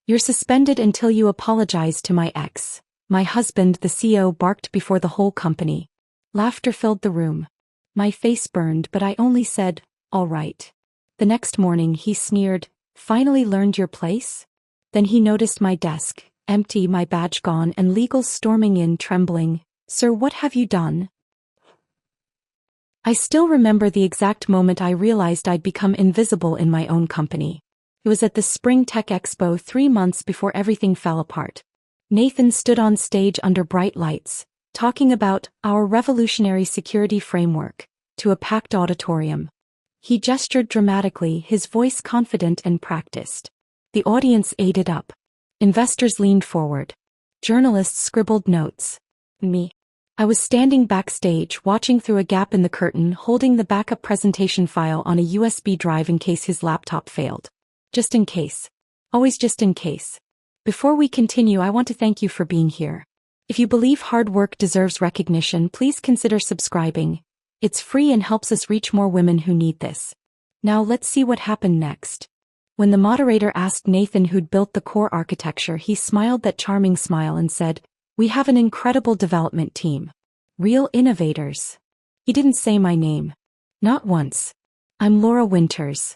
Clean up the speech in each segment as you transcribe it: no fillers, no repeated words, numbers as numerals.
You're suspended until you apologize to my ex. My husband, the CEO, barked before the whole company. Laughter filled the room. My face burned, but I only said, all right. The next morning he sneered, finally learned your place? Then he noticed my desk, empty, my badge gone, and legals storming in, trembling. Sir, what have you done? I still remember the exact moment I realized I'd become invisible in my own company. It was at the Spring Tech Expo 3 months before everything fell apart. Nathan stood on stage under bright lights, talking about our revolutionary security framework, to a packed auditorium. He gestured dramatically, his voice confident and practiced. The audience ate it up. Investors leaned forward. Journalists scribbled notes. Me. I was standing backstage, watching through a gap in the curtain, holding the backup presentation file on a USB drive in case his laptop failed. Just in case. Always just in case. Before we continue, I want to thank you for being here. If you believe hard work deserves recognition, please consider subscribing. It's free and helps us reach more women who need this. Now let's see what happened next. When the moderator asked Nathan who'd built the core architecture, he smiled that charming smile and said, "We have an incredible development team. Real innovators." He didn't say my name. Not once. I'm Laura Winters.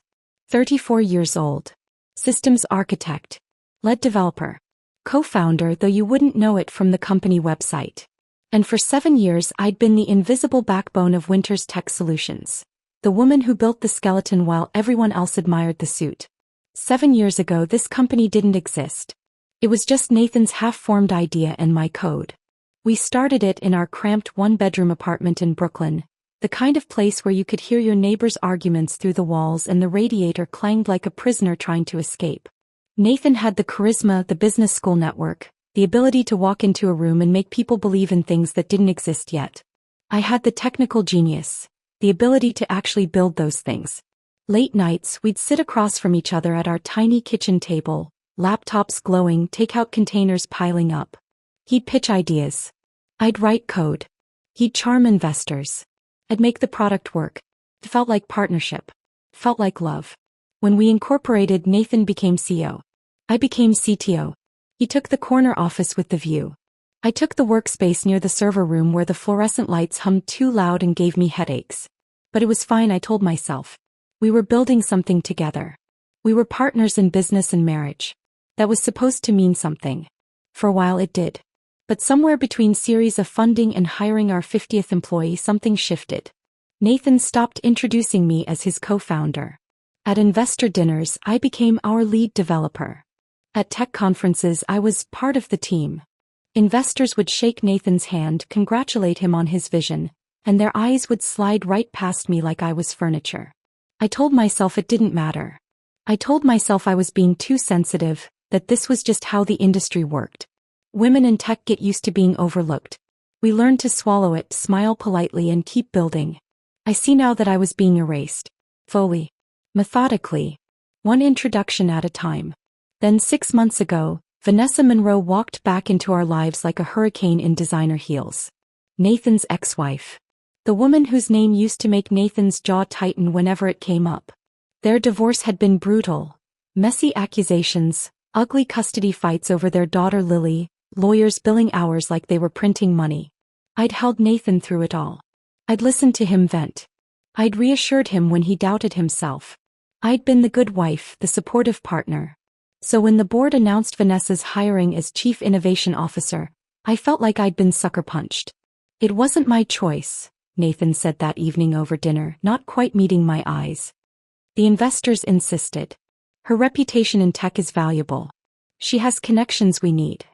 34 years old. Systems architect. Lead developer. Co-founder, though you wouldn't know it from the company website. And for 7 years I'd been the invisible backbone of Winters Tech Solutions. The woman who built the skeleton while everyone else admired the suit. 7 years ago this company didn't exist. It was just Nathan's half-formed idea and my code. We started it in our cramped one-bedroom apartment in Brooklyn, the kind of place where you could hear your neighbors' arguments through the walls and the radiator clanged like a prisoner trying to escape. Nathan had the charisma, the business school network, the ability to walk into a room and make people believe in things that didn't exist yet. I had the technical genius, the ability to actually build those things. Late nights, we'd sit across from each other at our tiny kitchen table, laptops glowing, takeout containers piling up. He'd pitch ideas. I'd write code. He'd charm investors. I'd make the product work. It felt like partnership. Felt like love. When we incorporated, Nathan became CEO. I became CTO. He took the corner office with the view. I took the workspace near the server room where the fluorescent lights hummed too loud and gave me headaches. But it was fine, I told myself. We were building something together. We were partners in business and marriage. That was supposed to mean something. For a while it did. But somewhere between series of funding and hiring our 50th employee, something shifted. Nathan stopped introducing me as his co-founder. At investor dinners, I became our lead developer. At tech conferences, I was part of the team. Investors would shake Nathan's hand, congratulate him on his vision, and their eyes would slide right past me like I was furniture. I told myself it didn't matter. I told myself I was being too sensitive, that this was just how the industry worked. Women in tech get used to being overlooked. We learned to swallow it, smile politely, and keep building. I see now that I was being erased. Slowly. Methodically. One introduction at a time. Then 6 months ago, Vanessa Monroe walked back into our lives like a hurricane in designer heels. Nathan's ex-wife. The woman whose name used to make Nathan's jaw tighten whenever it came up. Their divorce had been brutal. Messy accusations, ugly custody fights over their daughter Lily, lawyers billing hours like they were printing money. I'd held Nathan through it all. I'd listened to him vent. I'd reassured him when he doubted himself. I'd been the good wife, the supportive partner. So when the board announced Vanessa's hiring as Chief Innovation Officer, I felt like I'd been sucker punched. It wasn't my choice, Nathan said that evening over dinner, not quite meeting my eyes. The investors insisted. Her reputation in tech is valuable. She has connections we need.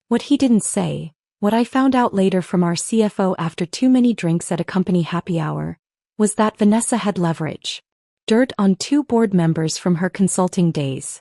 What he didn't say, what I found out later from our CFO after too many drinks at a company happy hour, was that Vanessa had leverage. Dirt on 2 board members from her consulting days.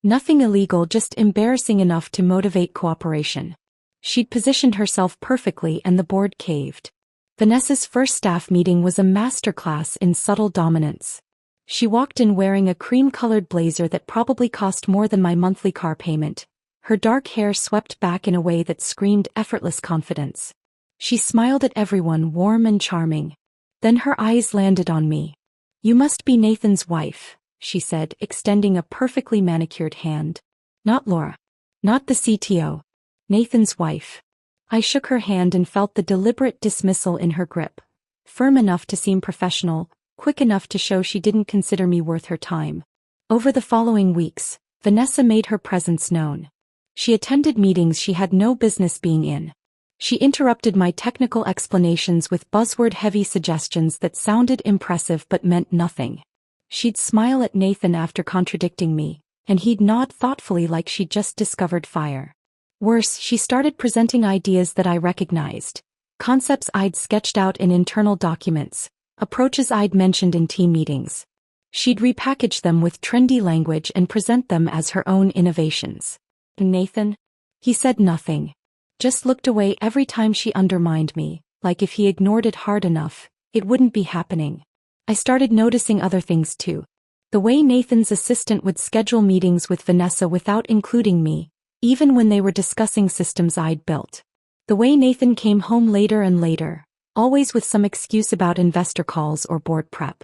Nothing illegal, just embarrassing enough to motivate cooperation. She'd positioned herself perfectly and the board caved. Vanessa's first staff meeting was a masterclass in subtle dominance. She walked in wearing a cream-colored blazer that probably cost more than my monthly car payment. Her dark hair swept back in a way that screamed effortless confidence. She smiled at everyone, warm and charming. Then her eyes landed on me. "You must be Nathan's wife," she said, extending a perfectly manicured hand. Not Laura. Not the CTO. Nathan's wife. I shook her hand and felt the deliberate dismissal in her grip. Firm enough to seem professional, quick enough to show she didn't consider me worth her time. Over the following weeks, Vanessa made her presence known. She attended meetings she had no business being in. She interrupted my technical explanations with buzzword-heavy suggestions that sounded impressive but meant nothing. She'd smile at Nathan after contradicting me, and he'd nod thoughtfully like she'd just discovered fire. Worse, she started presenting ideas that I recognized. Concepts I'd sketched out in internal documents, approaches I'd mentioned in team meetings. She'd repackage them with trendy language and present them as her own innovations. Nathan? He said nothing. Just looked away every time she undermined me, like if he ignored it hard enough, it wouldn't be happening. I started noticing other things too. The way Nathan's assistant would schedule meetings with Vanessa without including me, even when they were discussing systems I'd built. The way Nathan came home later and later, always with some excuse about investor calls or board prep.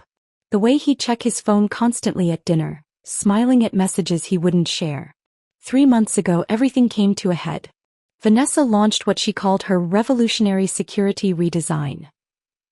The way he'd check his phone constantly at dinner, smiling at messages he wouldn't share. 3 months ago everything came to a head. Vanessa launched what she called her revolutionary security redesign.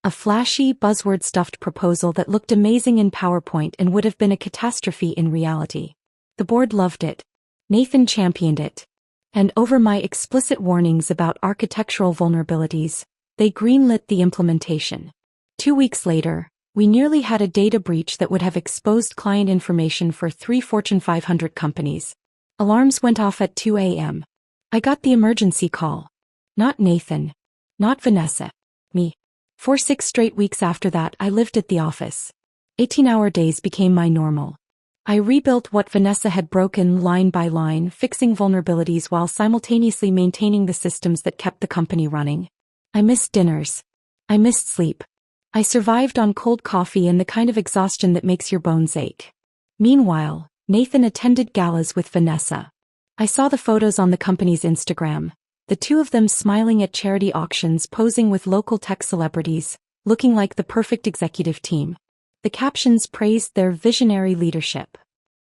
A flashy, buzzword-stuffed proposal that looked amazing in PowerPoint and would have been a catastrophe in reality. The board loved it. Nathan championed it. And over my explicit warnings about architectural vulnerabilities, they greenlit the implementation. 2 weeks later, we nearly had a data breach that would have exposed client information for 3 Fortune 500 companies. Alarms went off at 2 a.m. I got the emergency call. Not Nathan. Not Vanessa. Me. For 6 straight weeks after that I lived at the office. 18-hour days became my normal. I rebuilt what Vanessa had broken line by line, fixing vulnerabilities while simultaneously maintaining the systems that kept the company running. I missed dinners. I missed sleep. I survived on cold coffee and the kind of exhaustion that makes your bones ache. Meanwhile, Nathan attended galas with Vanessa. I saw the photos on the company's Instagram, the two of them smiling at charity auctions, posing with local tech celebrities, looking like the perfect executive team. The captions praised their visionary leadership.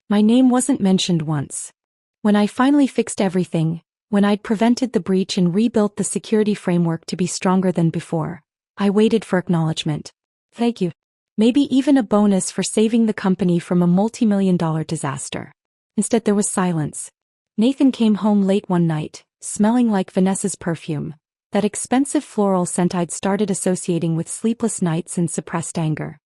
My name wasn't mentioned once. When I finally fixed everything, when I'd prevented the breach and rebuilt the security framework to be stronger than before, I waited for acknowledgement. Thank you. Maybe even a bonus for saving the company from a multi-million-dollar disaster. Instead there was silence. Nathan came home late one night, smelling like Vanessa's perfume, that expensive floral scent I'd started associating with sleepless nights and suppressed anger.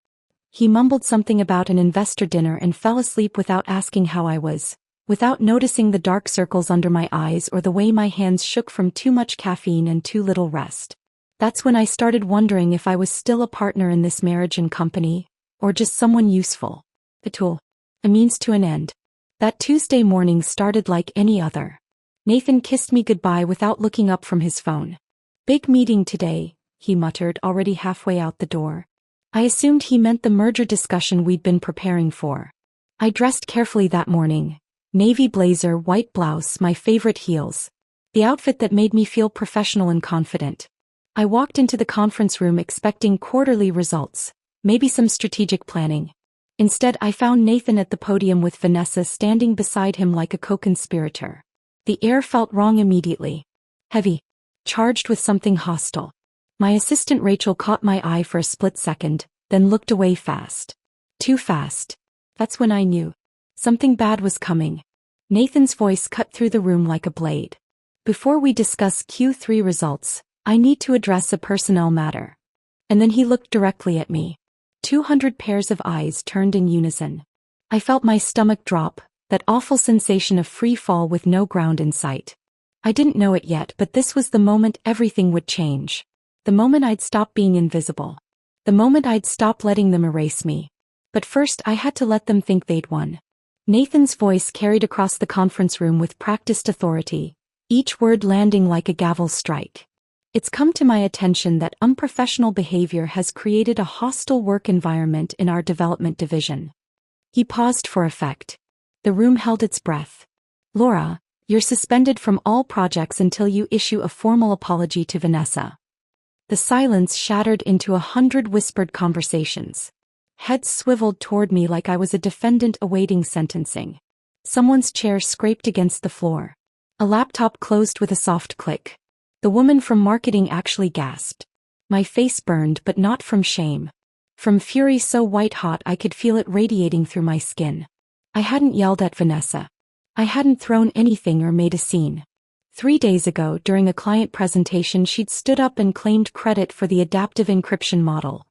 He mumbled something about an investor dinner and fell asleep without asking how I was, without noticing the dark circles under my eyes or the way my hands shook from too much caffeine and too little rest. That's when I started wondering if I was still a partner in this marriage and company, or just someone useful. A tool. A means to an end. That Tuesday morning started like any other. Nathan kissed me goodbye without looking up from his phone. Big meeting today, he muttered, already halfway out the door. I assumed he meant the merger discussion we'd been preparing for. I dressed carefully that morning. Navy blazer, white blouse, my favorite heels. The outfit that made me feel professional and confident. I walked into the conference room expecting quarterly results, maybe some strategic planning. Instead, I found Nathan at the podium with Vanessa standing beside him like a co-conspirator. The air felt wrong immediately. Heavy. Charged with something hostile. My assistant Rachel caught my eye for a split second, then looked away fast. Too fast. That's when I knew. Something bad was coming. Nathan's voice cut through the room like a blade. Before we discuss Q3 results, I need to address a personnel matter. And then he looked directly at me. 200 pairs of eyes turned in unison. I felt my stomach drop, that awful sensation of free fall with no ground in sight. I didn't know it yet, but this was the moment everything would change. The moment I'd stop being invisible. The moment I'd stop letting them erase me. But first I had to let them think they'd won. Nathan's voice carried across the conference room with practiced authority, each word landing like a gavel strike. It's come to my attention that unprofessional behavior has created a hostile work environment in our development division. He paused for effect. The room held its breath. Laura, you're suspended from all projects until you issue a formal apology to Vanessa. The silence shattered into 100 whispered conversations. Heads swiveled toward me like I was a defendant awaiting sentencing. Someone's chair scraped against the floor. A laptop closed with a soft click. The woman from marketing actually gasped. My face burned, but not from shame. From fury so white-hot I could feel it radiating through my skin. I hadn't yelled at Vanessa. I hadn't thrown anything or made a scene. 3 days ago, during a client presentation, she'd stood up and claimed credit for the adaptive encryption model.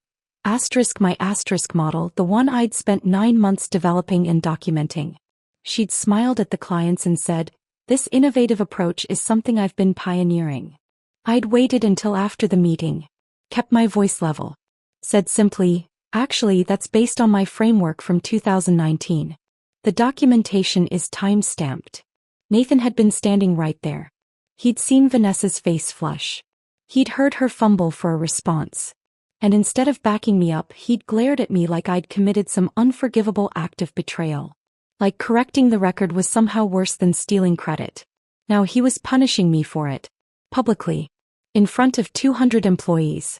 My asterisk model, the one I'd spent 9 months developing and documenting. She'd smiled at the clients and said, "This innovative approach is something I've been pioneering." I'd waited until after the meeting, kept my voice level, said simply, "Actually, that's based on my framework from 2019. The documentation is time-stamped." Nathan had been standing right there. He'd seen Vanessa's face flush. He'd heard her fumble for a response. And instead of backing me up, he'd glared at me like I'd committed some unforgivable act of betrayal. Like correcting the record was somehow worse than stealing credit. Now he was punishing me for it. Publicly. In front of 200 employees.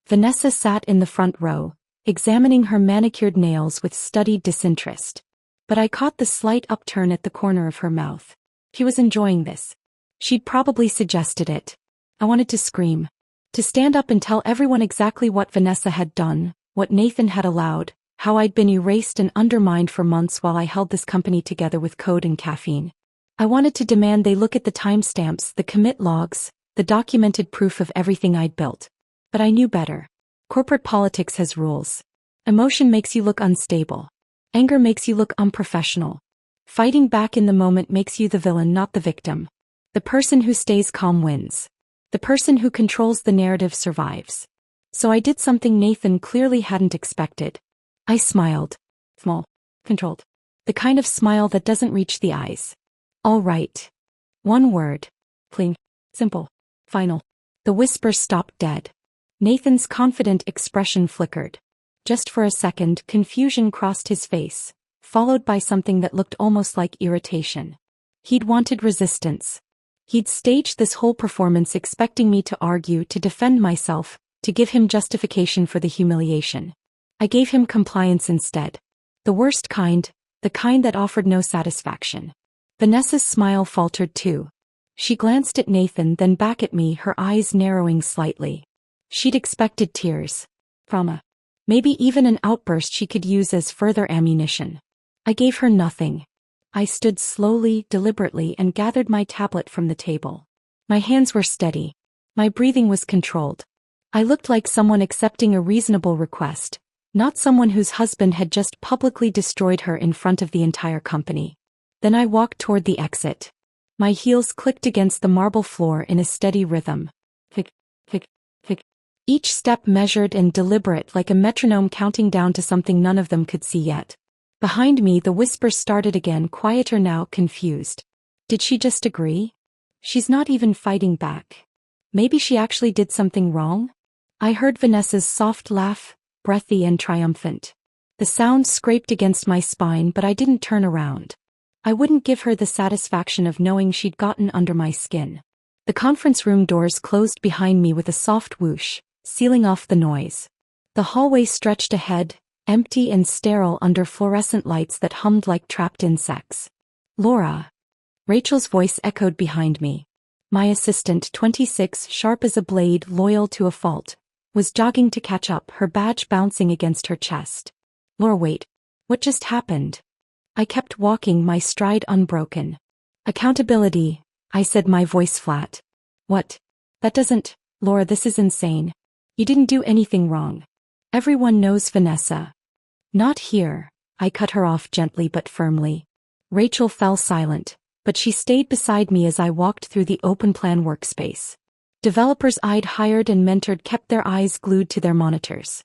Vanessa sat in the front row, examining her manicured nails with studied disinterest. But I caught the slight upturn at the corner of her mouth. She was enjoying this. She'd probably suggested it. I wanted to scream. To stand up and tell everyone exactly what Vanessa had done, what Nathan had allowed, how I'd been erased and undermined for months while I held this company together with code and caffeine. I wanted to demand they look at the timestamps, the commit logs, the documented proof of everything I'd built. But I knew better. Corporate politics has rules. Emotion makes you look unstable. Anger makes you look unprofessional. Fighting back in the moment makes you the villain, not the victim. The person who stays calm wins. The person who controls the narrative survives. So I did something Nathan clearly hadn't expected. I smiled. Small. Controlled. The kind of smile that doesn't reach the eyes. All right. One word. Clean. Simple. Final. The whisper stopped dead. Nathan's confident expression flickered. Just for a second, confusion crossed his face, followed by something that looked almost like irritation. He'd wanted resistance. He'd staged this whole performance expecting me to argue, to defend myself, to give him justification for the humiliation. I gave him compliance instead. The worst kind, the kind that offered no satisfaction. Vanessa's smile faltered too. She glanced at Nathan, then back at me, her eyes narrowing slightly. She'd expected tears. Trauma. Maybe even an outburst she could use as further ammunition. I gave her nothing. I stood slowly, deliberately, and gathered my tablet from the table. My hands were steady. My breathing was controlled. I looked like someone accepting a reasonable request, not someone whose husband had just publicly destroyed her in front of the entire company. Then I walked toward the exit. My heels clicked against the marble floor in a steady rhythm. Click, click, click. Each step measured and deliberate, like a metronome counting down to something none of them could see yet. Behind me, the whispers started again, quieter now, confused. Did she just agree? She's not even fighting back. Maybe she actually did something wrong? I heard Vanessa's soft laugh, breathy and triumphant. The sound scraped against my spine, but I didn't turn around. I wouldn't give her the satisfaction of knowing she'd gotten under my skin. The conference room doors closed behind me with a soft whoosh, sealing off the noise. The hallway stretched ahead, empty and sterile under fluorescent lights that hummed like trapped insects. "Laura." Rachel's voice echoed behind me. My assistant, 26, sharp as a blade, loyal to a fault, was jogging to catch up, her badge bouncing against her chest. "Laura, wait. What just happened?" I kept walking, my stride unbroken. "Accountability," I said, my voice flat. "What? That doesn't... Laura, this is insane. You didn't do anything wrong. Everyone knows Vanessa." "Not here," I cut her off gently but firmly. Rachel fell silent, but she stayed beside me as I walked through the open-plan workspace. Developers I'd hired and mentored kept their eyes glued to their monitors.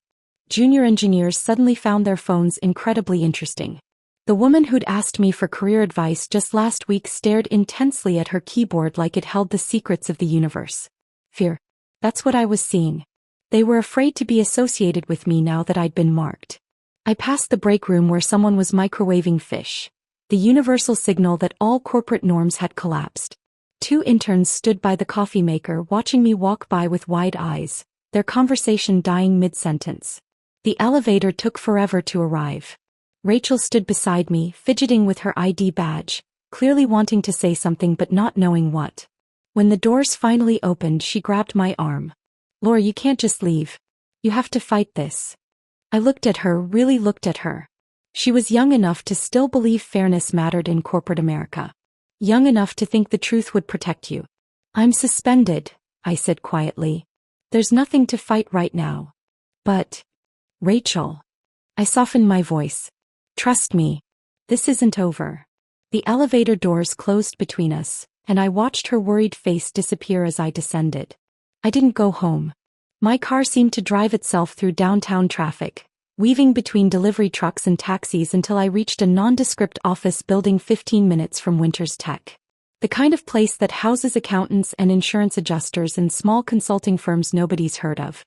Junior engineers suddenly found their phones incredibly interesting. The woman who'd asked me for career advice just last week stared intensely at her keyboard like it held the secrets of the universe. Fear. That's what I was seeing. They were afraid to be associated with me now that I'd been marked. I passed the break room where someone was microwaving fish, the universal signal that all corporate norms had collapsed. 2 interns stood by the coffee maker watching me walk by with wide eyes, their conversation dying mid-sentence. The elevator took forever to arrive. Rachel stood beside me, fidgeting with her ID badge, clearly wanting to say something but not knowing what. When the doors finally opened, she grabbed my arm. Laura, you can't just leave. You have to fight this. I looked at her, really looked at her. She was young enough to still believe fairness mattered in corporate America. Young enough to think the truth would protect you. I'm suspended, I said quietly. There's nothing to fight right now. But, Rachel. I softened my voice. Trust me. This isn't over. The elevator doors closed between us, and I watched her worried face disappear as I descended. I didn't go home. My car seemed to drive itself through downtown traffic, weaving between delivery trucks and taxis until I reached a nondescript office building 15 minutes from Winters Tech. The kind of place that houses accountants and insurance adjusters and small consulting firms nobody's heard of.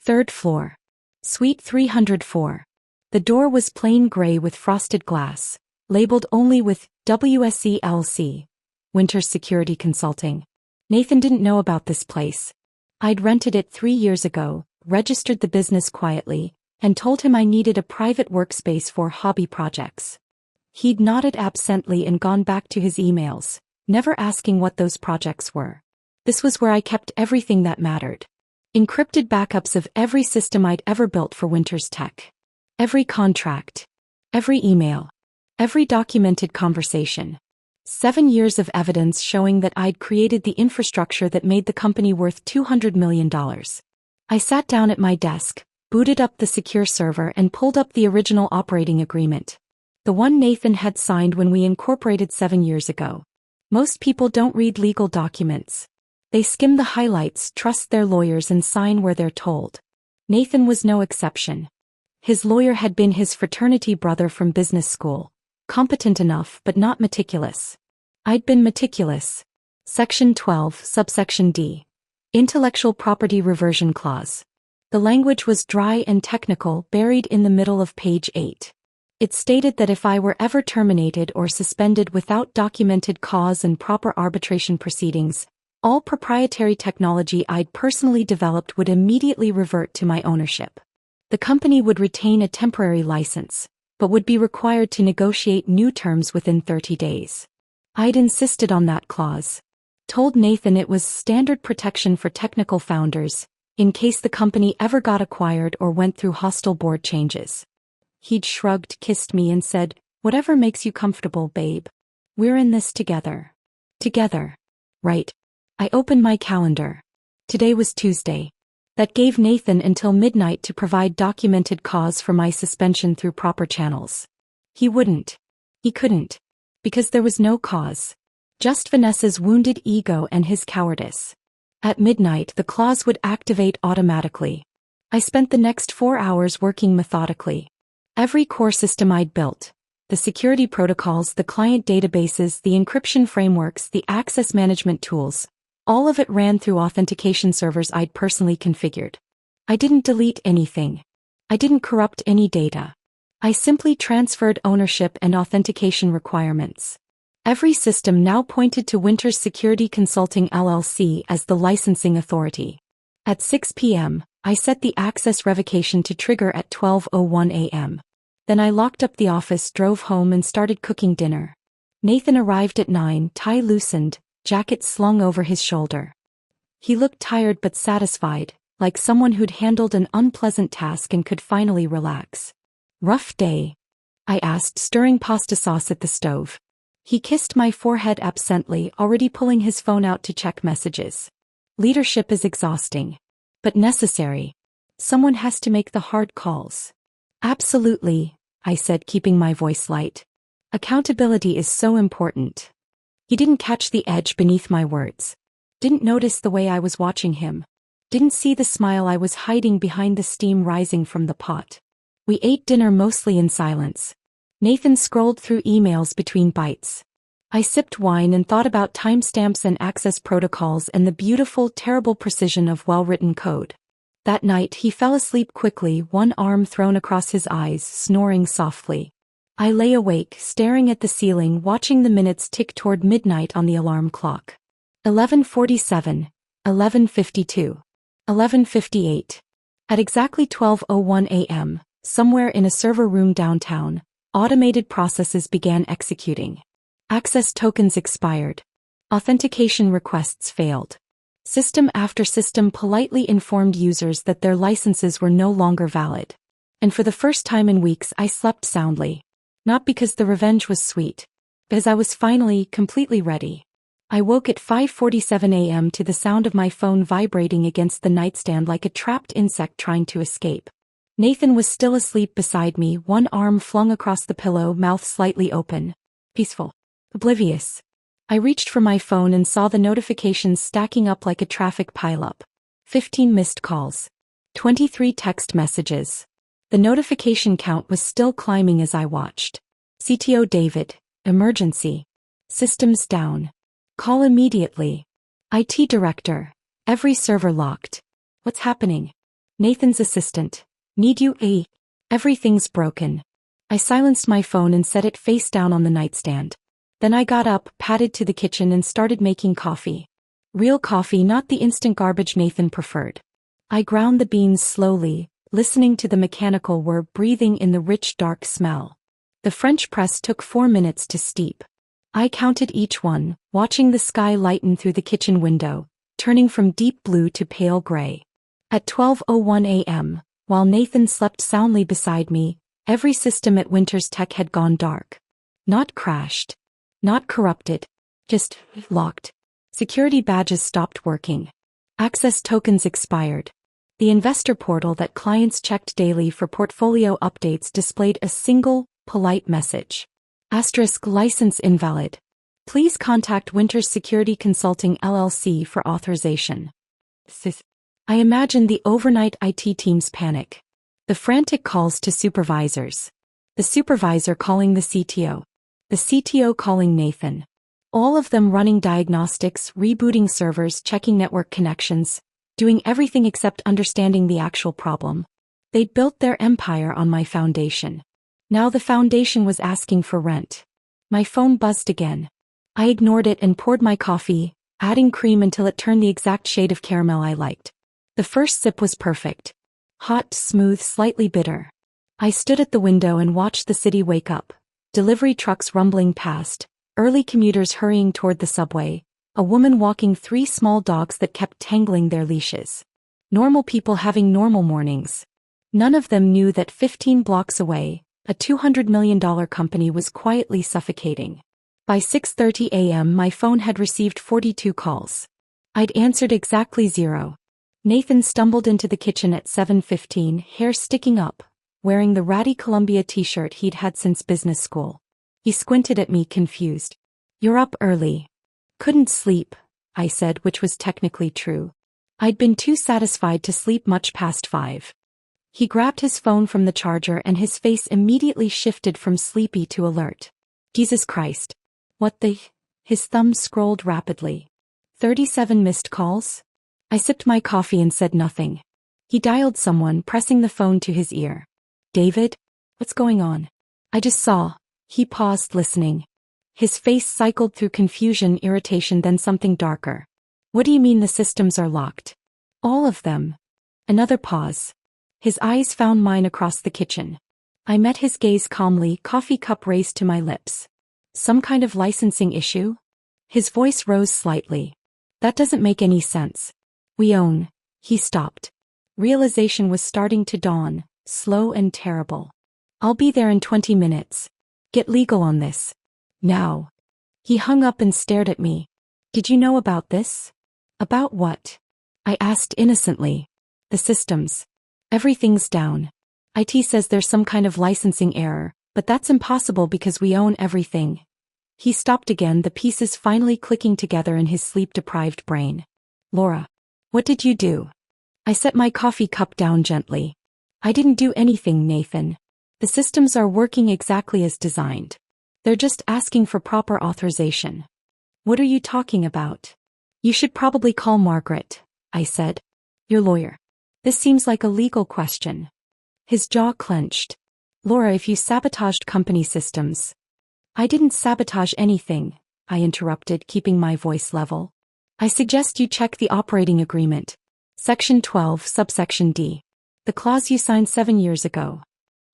3rd floor. Suite 304. The door was plain gray with frosted glass, labeled only with WSELC, Winters Security Consulting. Nathan didn't know about this place. I'd rented it 3 years ago, registered the business quietly, and told him I needed a private workspace for hobby projects. He'd nodded absently and gone back to his emails, never asking what those projects were. This was where I kept everything that mattered. Encrypted backups of every system I'd ever built for Winters Tech. Every contract. Every email. Every documented conversation. 7 years of evidence showing that I'd created the infrastructure that made the company worth $200 million. I sat down at my desk, booted up the secure server and pulled up the original operating agreement. The one Nathan had signed when we incorporated 7 years ago. Most people don't read legal documents. They skim the highlights, trust their lawyers and sign where they're told. Nathan was no exception. His lawyer had been his fraternity brother from business school, competent enough but not meticulous. I'd been meticulous. Section 12, subsection D. Intellectual Property Reversion Clause. The language was dry and technical, buried in the middle of page 8. It stated that if I were ever terminated or suspended without documented cause and proper arbitration proceedings, all proprietary technology I'd personally developed would immediately revert to my ownership. The company would retain a temporary license, but would be required to negotiate new terms within 30 days. I'd insisted on that clause. Told Nathan it was standard protection for technical founders, in case the company ever got acquired or went through hostile board changes. He'd shrugged, kissed me and said, "Whatever makes you comfortable, babe. We're in this together." Together. Right. I opened my calendar. Today was Tuesday. That gave Nathan until midnight to provide documented cause for my suspension through proper channels. He wouldn't. He couldn't. Because there was no cause. Just Vanessa's wounded ego and his cowardice. At midnight the clause would activate automatically. I spent the next 4 hours working methodically. Every core system I'd built, the security protocols, the client databases, the encryption frameworks, the access management tools, all of it ran through authentication servers I'd personally configured. I didn't delete anything. I didn't corrupt any data. I simply transferred ownership and authentication requirements. Every system now pointed to Winters Security Consulting LLC as the licensing authority. At 6 p.m., I set the access revocation to trigger at 12:01 a.m. Then I locked up the office, drove home and started cooking dinner. Nathan arrived at 9, tie loosened, jacket slung over his shoulder. He looked tired but satisfied, like someone who'd handled an unpleasant task and could finally relax. "Rough day?" I asked, stirring pasta sauce at the stove. He kissed my forehead absently, already pulling his phone out to check messages. "Leadership is exhausting. But necessary. Someone has to make the hard calls." "Absolutely," I said, keeping my voice light. "Accountability is so important." He didn't catch the edge beneath my words. Didn't notice the way I was watching him. Didn't see the smile I was hiding behind the steam rising from the pot. We ate dinner mostly in silence. Nathan scrolled through emails between bites. I sipped wine and thought about timestamps and access protocols and the beautiful, terrible precision of well-written code. That night he fell asleep quickly, one arm thrown across his eyes, snoring softly. I lay awake, staring at the ceiling, watching the minutes tick toward midnight on the alarm clock. 11:47, 11:52, 11:58. At exactly 12:01 a.m., somewhere in a server room downtown, Automated processes began executing. Access tokens expired. Authentication requests failed. System after system politely informed users that their licenses were no longer valid. And for the first time in weeks I slept soundly. Not because the revenge was sweet, but as I was finally completely ready. I woke at 5:47 a.m. to the sound of my phone vibrating against the nightstand like a trapped insect trying to escape. Nathan was still asleep beside me, one arm flung across the pillow, mouth slightly open. Peaceful. Oblivious. I reached for my phone and saw the notifications stacking up like a traffic pileup. 15 missed calls. 23 text messages. The notification count was still climbing as I watched. CTO David, emergency. Systems down. Call immediately. IT director, every server locked. What's happening? Nathan's assistant, need you? Everything's broken. I silenced my phone and set it face down on the nightstand. Then I got up, padded to the kitchen and started making coffee. Real coffee, not the instant garbage Nathan preferred. I ground the beans slowly, listening to the mechanical whir breathing in the rich dark smell. The French press took 4 minutes to steep. I counted each one, watching the sky lighten through the kitchen window, turning from deep blue to pale gray. At 12:01 a.m., while Nathan slept soundly beside me, every system at Winter's Tech had gone dark. Not crashed. Not corrupted. Just locked. Security badges stopped working. Access tokens expired. The investor portal that clients checked daily for portfolio updates displayed a single, polite message. * license invalid. Please contact Winters Security Consulting LLC for authorization. I imagined the overnight IT team's panic. The frantic calls to supervisors. The supervisor calling the CTO. The CTO calling Nathan. All of them running diagnostics, rebooting servers, checking network connections, doing everything except understanding the actual problem. They'd built their empire on my foundation. Now the foundation was asking for rent. My phone buzzed again. I ignored it and poured my coffee, adding cream until it turned the exact shade of caramel I liked. The first sip was perfect. Hot, smooth, slightly bitter. I stood at the window and watched the city wake up. Delivery trucks rumbling past, early commuters hurrying toward the subway, a woman walking 3 small dogs that kept tangling their leashes. Normal people having normal mornings. None of them knew that 15 blocks away, a $200 million company was quietly suffocating. By 6:30 a.m. my phone had received 42 calls. I'd answered exactly 0. Nathan stumbled into the kitchen at 7:15, hair sticking up, wearing the ratty Columbia t-shirt he'd had since business school. He squinted at me, confused. You're up early. Couldn't sleep, I said, which was technically true. I'd been too satisfied to sleep much past 5. He grabbed his phone from the charger and his face immediately shifted from sleepy to alert. Jesus Christ. What the? His thumb scrolled rapidly. 37 missed calls? I sipped my coffee and said nothing. He dialed someone, pressing the phone to his ear. David? What's going on? I just saw. He paused, listening. His face cycled through confusion, irritation, then something darker. What do you mean the systems are locked? All of them. Another pause. His eyes found mine across the kitchen. I met his gaze calmly, coffee cup raised to my lips. Some kind of licensing issue? His voice rose slightly. That doesn't make any sense. We own. He stopped. Realization was starting to dawn, slow and terrible. I'll be there in 20 minutes. Get legal on this. Now. He hung up and stared at me. Did you know about this? About what? I asked innocently. The systems. Everything's down. IT says there's some kind of licensing error, but that's impossible because we own everything. He stopped again, the pieces finally clicking together in his sleep-deprived brain. Laura. What did you do? I set my coffee cup down gently. I didn't do anything, Nathan. The systems are working exactly as designed. They're just asking for proper authorization. What are you talking about? You should probably call Margaret, I said. Your lawyer. This seems like a legal question. His jaw clenched. Laura, if you sabotaged company systems. I didn't sabotage anything, I interrupted, keeping my voice level. I suggest you check the operating agreement. Section 12, subsection D. The clause you signed 7 years ago.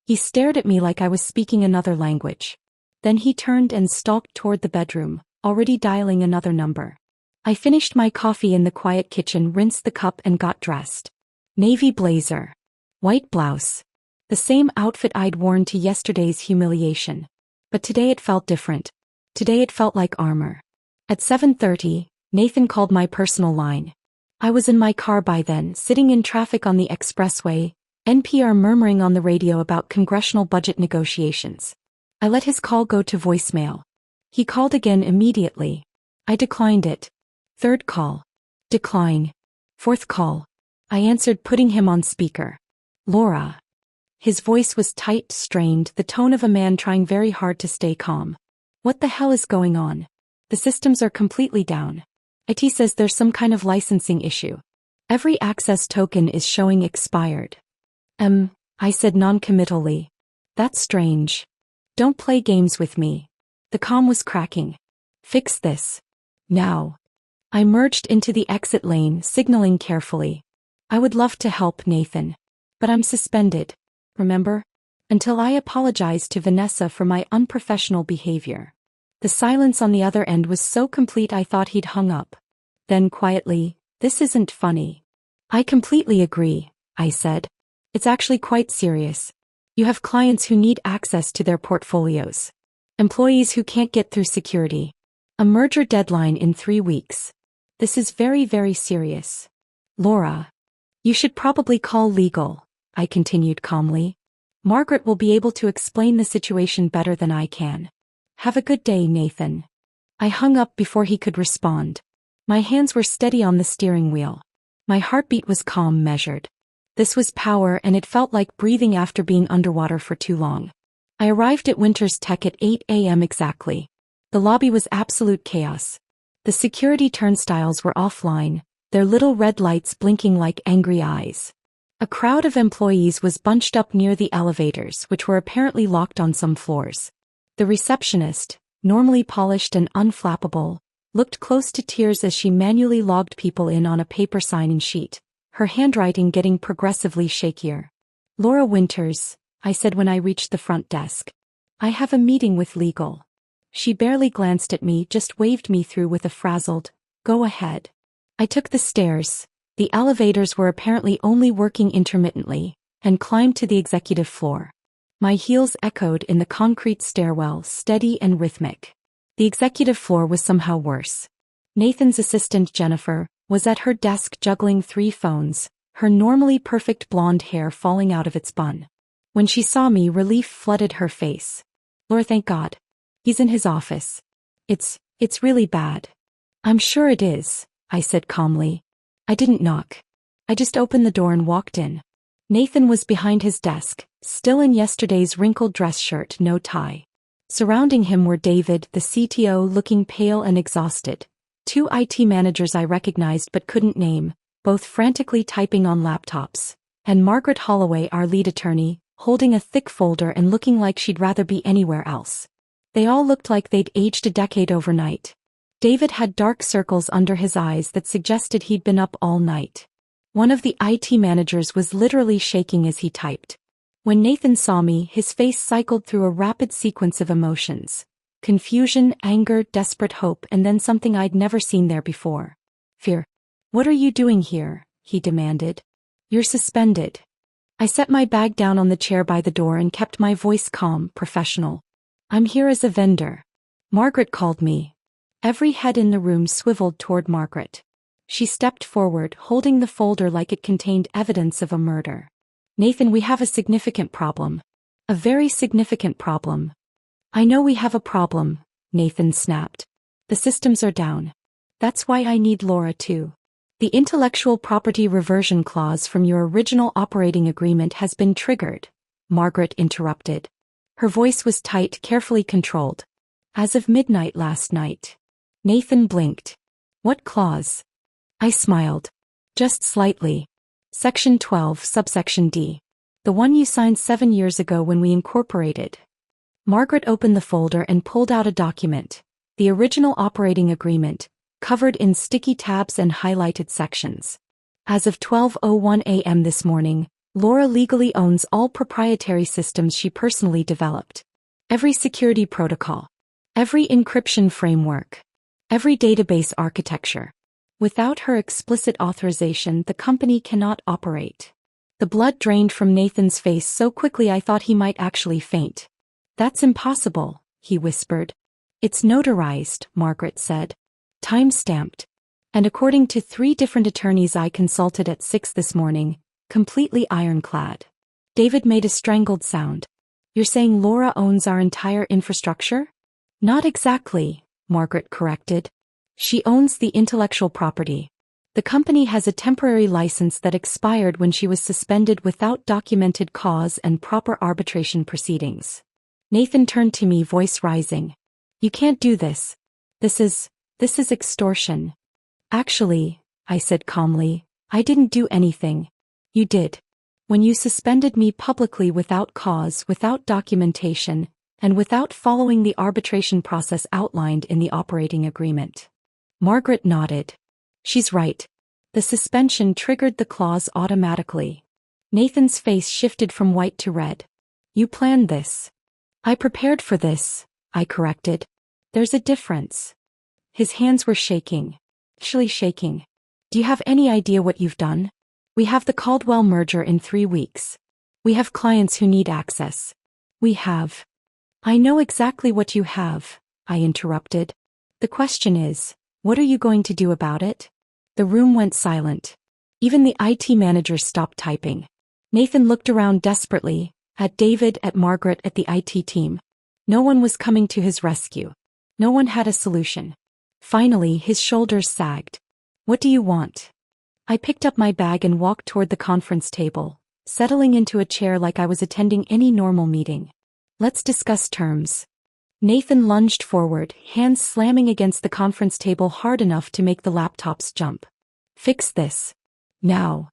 He stared at me like I was speaking another language. Then he turned and stalked toward the bedroom, already dialing another number. I finished my coffee in the quiet kitchen, rinsed the cup and got dressed. Navy blazer. White blouse. The same outfit I'd worn to yesterday's humiliation. But today it felt different. Today it felt like armor. At 7:30, Nathan called my personal line. I was in my car by then, sitting in traffic on the expressway, NPR murmuring on the radio about congressional budget negotiations. I let his call go to voicemail. He called again immediately. I declined it. Third call. Decline. Fourth call. I answered, putting him on speaker. Laura. His voice was tight, strained, the tone of a man trying very hard to stay calm. What the hell is going on? The systems are completely down. IT says there's some kind of licensing issue. Every access token is showing expired. I said non-committally. That's strange. Don't play games with me. The comm was cracking. Fix this. Now. I merged into the exit lane, signaling carefully. I would love to help, Nathan. But I'm suspended. Remember? Until I apologize to Vanessa for my unprofessional behavior. The silence on the other end was so complete I thought he'd hung up. Then quietly, this isn't funny. I completely agree, I said. It's actually quite serious. You have clients who need access to their portfolios. Employees who can't get through security. A merger deadline in 3 weeks. This is very, very serious. Laura. You should probably call legal, I continued calmly. Margaret will be able to explain the situation better than I can. Have a good day, Nathan. I hung up before he could respond. My hands were steady on the steering wheel. My heartbeat was calm, measured. This was power, and it felt like breathing after being underwater for too long. I arrived at Winters Tech at 8 a.m. exactly. The lobby was absolute chaos. The security turnstiles were offline, their little red lights blinking like angry eyes. A crowd of employees was bunched up near the elevators, which were apparently locked on some floors. The receptionist, normally polished and unflappable, looked close to tears as she manually logged people in on a paper sign-in sheet, her handwriting getting progressively shakier. Laura Winters, I said when I reached the front desk. I have a meeting with legal. She barely glanced at me, just waved me through with a frazzled, go ahead. I took the stairs. The elevators were apparently only working intermittently, and climbed to the executive floor. My heels echoed in the concrete stairwell, steady and rhythmic. The executive floor was somehow worse. Nathan's assistant, Jennifer, was at her desk juggling 3 phones, her normally perfect blonde hair falling out of its bun. When she saw me, relief flooded her face. Laura, thank God. He's in his office. It's really bad. I'm sure it is, I said calmly. I didn't knock. I just opened the door and walked in. Nathan was behind his desk, still in yesterday's wrinkled dress shirt, no tie. Surrounding him were David, the CTO, looking pale and exhausted, 2 IT managers I recognized but couldn't name, both frantically typing on laptops, and Margaret Holloway, our lead attorney, holding a thick folder and looking like she'd rather be anywhere else. They all looked like they'd aged a decade overnight. David had dark circles under his eyes that suggested he'd been up all night. One of the IT managers was literally shaking as he typed. When Nathan saw me, his face cycled through a rapid sequence of emotions. Confusion, anger, desperate hope, and then something I'd never seen there before. Fear. What are you doing here? He demanded. You're suspended. I set my bag down on the chair by the door and kept my voice calm, professional. I'm here as a vendor. Margaret called me. Every head in the room swiveled toward Margaret. She stepped forward, holding the folder like it contained evidence of a murder. Nathan, we have a significant problem. A very significant problem. I know we have a problem, Nathan snapped. The systems are down. That's why I need Laura too. The intellectual property reversion clause from your original operating agreement has been triggered, Margaret interrupted. Her voice was tight, carefully controlled. As of midnight last night. Nathan blinked. What clause? I smiled. Just slightly. Section 12, subsection D. The one you signed 7 years ago when we incorporated. Margaret opened the folder and pulled out a document. The original operating agreement, covered in sticky tabs and highlighted sections. As of 12:01 a.m. this morning, Laura legally owns all proprietary systems she personally developed. Every security protocol. Every encryption framework. Every database architecture. Without her explicit authorization, the company cannot operate. The blood drained from Nathan's face so quickly I thought he might actually faint. That's impossible, he whispered. It's notarized, Margaret said. Time-stamped. And according to 3 different attorneys I consulted at 6 this morning, completely ironclad. David made a strangled sound. You're saying Laura owns our entire infrastructure? Not exactly, Margaret corrected. She owns the intellectual property. The company has a temporary license that expired when she was suspended without documented cause and proper arbitration proceedings. Nathan turned to me, voice rising. You can't do this. This is extortion. Actually, I said calmly, I didn't do anything. You did. When you suspended me publicly without cause, without documentation, and without following the arbitration process outlined in the operating agreement. Margaret nodded. She's right. The suspension triggered the clause automatically. Nathan's face shifted from white to red. You planned this. I prepared for this, I corrected. There's a difference. His hands were shaking. Actually shaking. Do you have any idea what you've done? We have the Caldwell merger in 3 weeks. We have clients who need access. We have. I know exactly what you have, I interrupted. The question is, what are you going to do about it? The room went silent. Even the IT manager stopped typing. Nathan looked around desperately, at David, at Margaret, at the IT team. No one was coming to his rescue. No one had a solution. Finally, his shoulders sagged. What do you want? I picked up my bag and walked toward the conference table, settling into a chair like I was attending any normal meeting. Let's discuss terms. Nathan lunged forward, hands slamming against the conference table hard enough to make the laptops jump. Fix this. Now.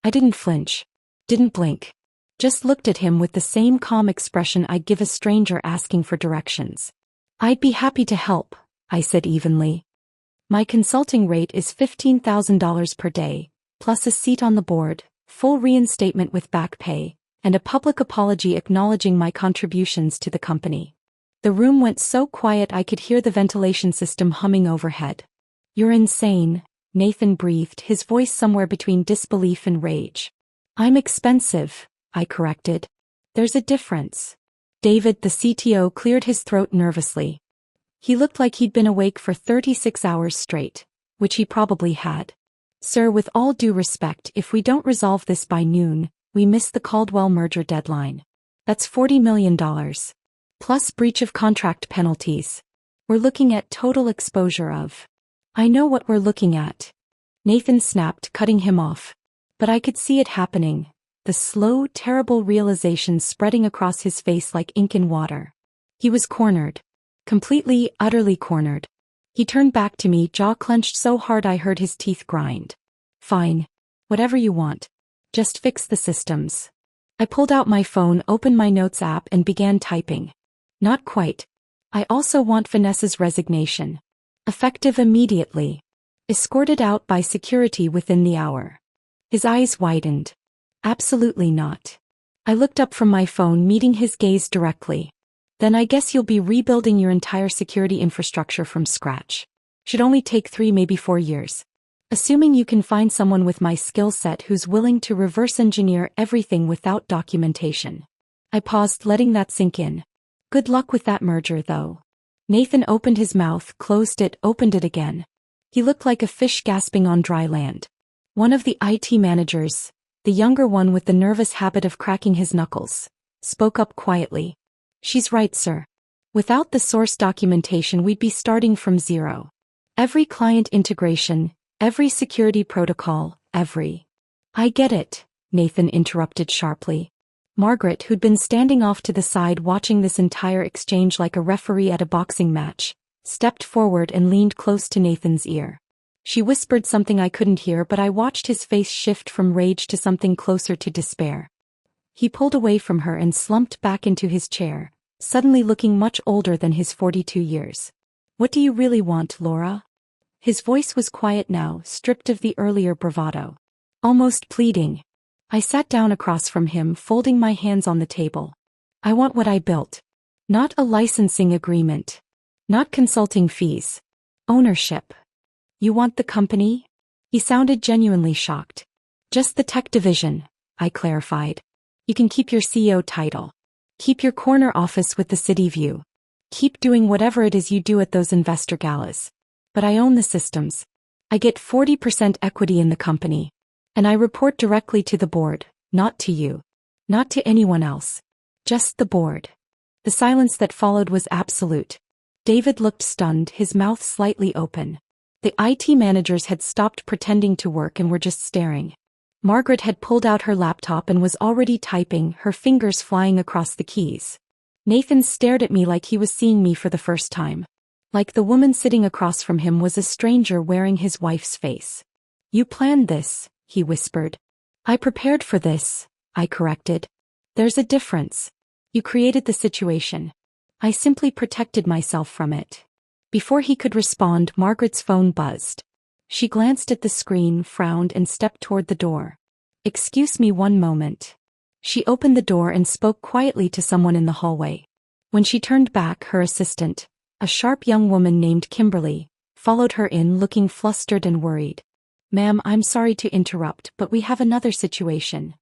I didn't flinch. Didn't blink. Just looked at him with the same calm expression I'd give a stranger asking for directions. I'd be happy to help, I said evenly. My consulting rate is $15,000 per day, plus a seat on the board, full reinstatement with back pay, and a public apology acknowledging my contributions to the company. The room went so quiet I could hear the ventilation system humming overhead. You're insane, Nathan breathed, his voice somewhere between disbelief and rage. I'm expensive, I corrected. There's a difference. David, the CTO, cleared his throat nervously. He looked like he'd been awake for 36 hours straight, which he probably had. Sir, with all due respect, if we don't resolve this by noon, we miss the Caldwell merger deadline. That's $40 million. Plus breach of contract penalties. We're looking at total exposure of. I know what we're looking at. Nathan snapped, cutting him off. But I could see it happening, the slow, terrible realization spreading across his face like ink in water. He was cornered. Completely, utterly cornered. He turned back to me, jaw clenched so hard I heard his teeth grind. Fine. Whatever you want. Just fix the systems. I pulled out my phone, opened my notes app and began typing. Not quite. I also want Vanessa's resignation. Effective immediately. Escorted out by security within the hour. His eyes widened. Absolutely not. I looked up from my phone, meeting his gaze directly. Then I guess you'll be rebuilding your entire security infrastructure from scratch. Should only take 3, maybe 4 years. Assuming you can find someone with my skill set who's willing to reverse engineer everything without documentation. I paused, letting that sink in. Good luck with that merger, though. Nathan opened his mouth, closed it, opened it again. He looked like a fish gasping on dry land. One of the IT managers, the younger one with the nervous habit of cracking his knuckles, spoke up quietly. She's right, sir. Without the source documentation, we'd be starting from zero. Every client integration, every security protocol, every. I get it, Nathan interrupted sharply. Margaret, who'd been standing off to the side watching this entire exchange like a referee at a boxing match, stepped forward and leaned close to Nathan's ear. She whispered something I couldn't hear, but I watched his face shift from rage to something closer to despair. He pulled away from her and slumped back into his chair, suddenly looking much older than his 42 years. What do you really want, Laura? His voice was quiet now, stripped of the earlier bravado. Almost pleading. I sat down across from him, folding my hands on the table. I want what I built. Not a licensing agreement. Not consulting fees. Ownership. You want the company? He sounded genuinely shocked. Just the tech division, I clarified. You can keep your CEO title. Keep your corner office with the city view. Keep doing whatever it is you do at those investor galas. But I own the systems. I get 40% equity in the company. And I report directly to the board, not to you. Not to anyone else. Just the board. The silence that followed was absolute. David looked stunned, his mouth slightly open. The IT managers had stopped pretending to work and were just staring. Margaret had pulled out her laptop and was already typing, her fingers flying across the keys. Nathan stared at me like he was seeing me for the first time. Like the woman sitting across from him was a stranger wearing his wife's face. You planned this, he whispered. I prepared for this, I corrected. There's a difference. You created the situation. I simply protected myself from it. Before he could respond, Margaret's phone buzzed. She glanced at the screen, frowned, and stepped toward the door. Excuse me one moment. She opened the door and spoke quietly to someone in the hallway. When she turned back, her assistant, a sharp young woman named Kimberly, followed her in, looking flustered and worried. Ma'am, I'm sorry to interrupt, but we have another situation.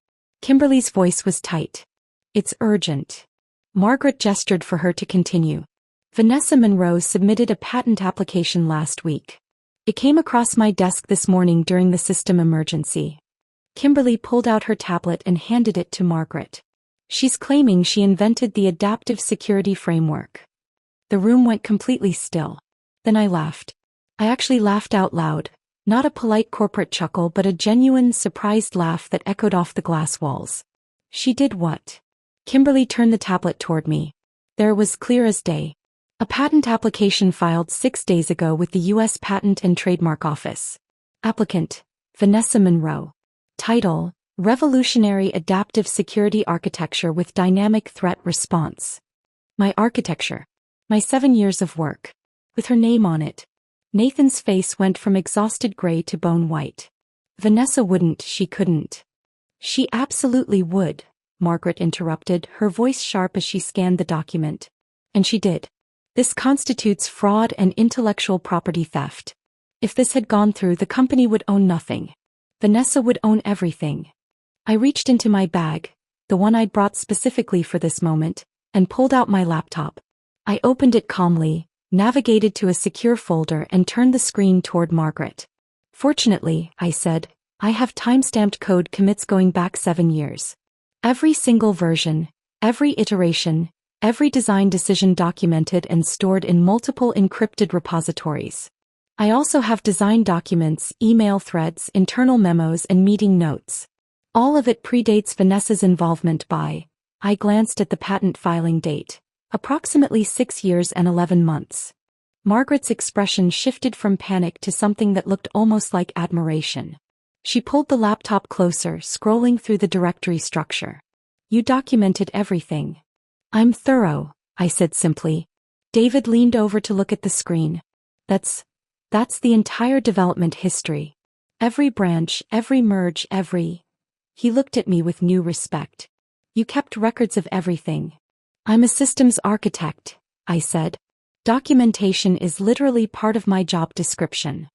Kimberly's voice was tight. It's urgent. Margaret gestured for her to continue. Vanessa Monroe submitted a patent application last week. It came across my desk this morning during the system emergency. Kimberly pulled out her tablet and handed it to Margaret. She's claiming she invented the adaptive security framework. The room went completely still. Then I laughed. I actually laughed out loud, not a polite corporate chuckle but a genuine, surprised laugh that echoed off the glass walls. She did what? Kimberly turned the tablet toward me. There it was, clear as day. A patent application filed 6 days ago with the U.S. Patent and Trademark Office. Applicant, Vanessa Monroe. Title, Revolutionary Adaptive Security Architecture with Dynamic Threat Response. My architecture. My 7 years of work. With her name on it. Nathan's face went from exhausted gray to bone white. Vanessa wouldn't, she couldn't. She absolutely would, Margaret interrupted, her voice sharp as she scanned the document. And she did. This constitutes fraud and intellectual property theft. If this had gone through, the company would own nothing. Vanessa would own everything. I reached into my bag, the one I'd brought specifically for this moment, and pulled out my laptop. I opened it calmly, navigated to a secure folder and turned the screen toward Margaret. Fortunately, I said, I have timestamped code commits going back 7 years. Every single version, every iteration, every design decision documented and stored in multiple encrypted repositories. I also have design documents, email threads, internal memos, and meeting notes. All of it predates Vanessa's involvement by, I glanced at the patent filing date, approximately 6 years and 11 months. Margaret's expression shifted from panic to something that looked almost like admiration. She pulled the laptop closer, scrolling through the directory structure. You documented everything. I'm thorough, I said simply. David leaned over to look at the screen. That's the entire development history. Every branch, every merge, He looked at me with new respect. You kept records of everything. I'm a systems architect, I said. Documentation is literally part of my job description.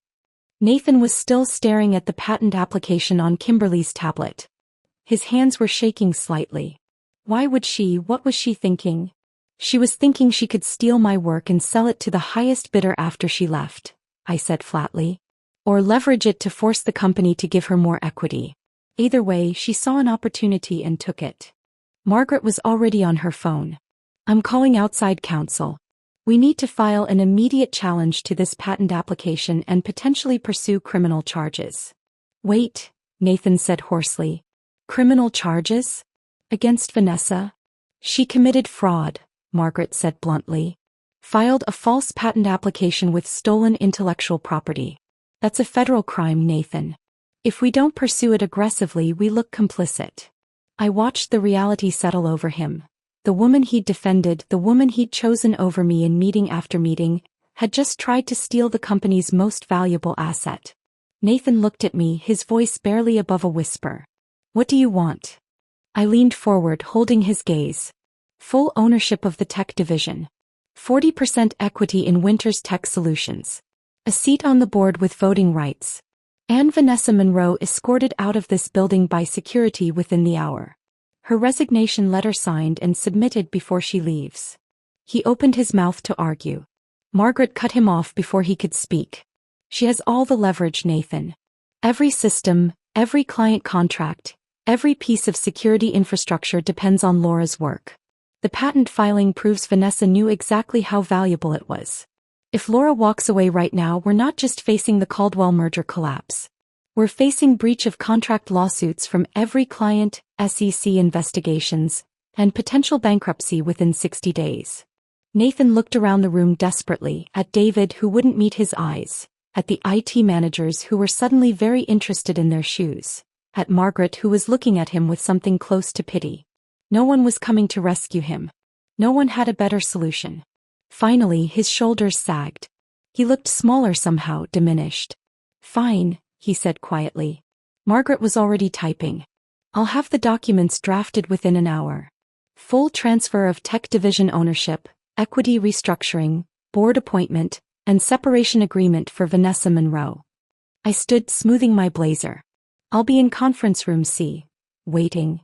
Nathan was still staring at the patent application on Kimberly's tablet. His hands were shaking slightly. Why would she? What was she thinking? She was thinking she could steal my work and sell it to the highest bidder after she left, I said flatly. Or leverage it to force the company to give her more equity. Either way, she saw an opportunity and took it. Margaret was already on her phone. I'm calling outside counsel. We need to file an immediate challenge to this patent application and potentially pursue criminal charges. Wait, Nathan said hoarsely. Criminal charges? Against Vanessa? She committed fraud, Margaret said bluntly. Filed a false patent application with stolen intellectual property. That's a federal crime, Nathan. If we don't pursue it aggressively, we look complicit. I watched the reality settle over him. The woman he'd defended, the woman he'd chosen over me in meeting after meeting, had just tried to steal the company's most valuable asset. Nathan looked at me, his voice barely above a whisper. What do you want? I leaned forward, holding his gaze. Full ownership of the tech division. 40% equity in Winter's Tech Solutions. A seat on the board with voting rights. And Vanessa Monroe escorted out of this building by security within the hour. Her resignation letter signed and submitted before she leaves. He opened his mouth to argue. Margaret cut him off before he could speak. She has all the leverage, Nathan. Every system, every client contract, every piece of security infrastructure depends on Laura's work. The patent filing proves Vanessa knew exactly how valuable it was. If Laura walks away right now, we're not just facing the Caldwell merger collapse. We're facing breach of contract lawsuits from every client, SEC investigations, and potential bankruptcy within 60 days. Nathan looked around the room desperately, at David who wouldn't meet his eyes, at the IT managers who were suddenly very interested in their shoes, at Margaret who was looking at him with something close to pity. No one was coming to rescue him. No one had a better solution. Finally, his shoulders sagged. He looked smaller somehow, diminished. Fine, he said quietly. Margaret was already typing. I'll have the documents drafted within an hour. Full transfer of tech division ownership, equity restructuring, board appointment, and separation agreement for Vanessa Monroe. I stood smoothing my blazer. I'll be in conference room C, waiting.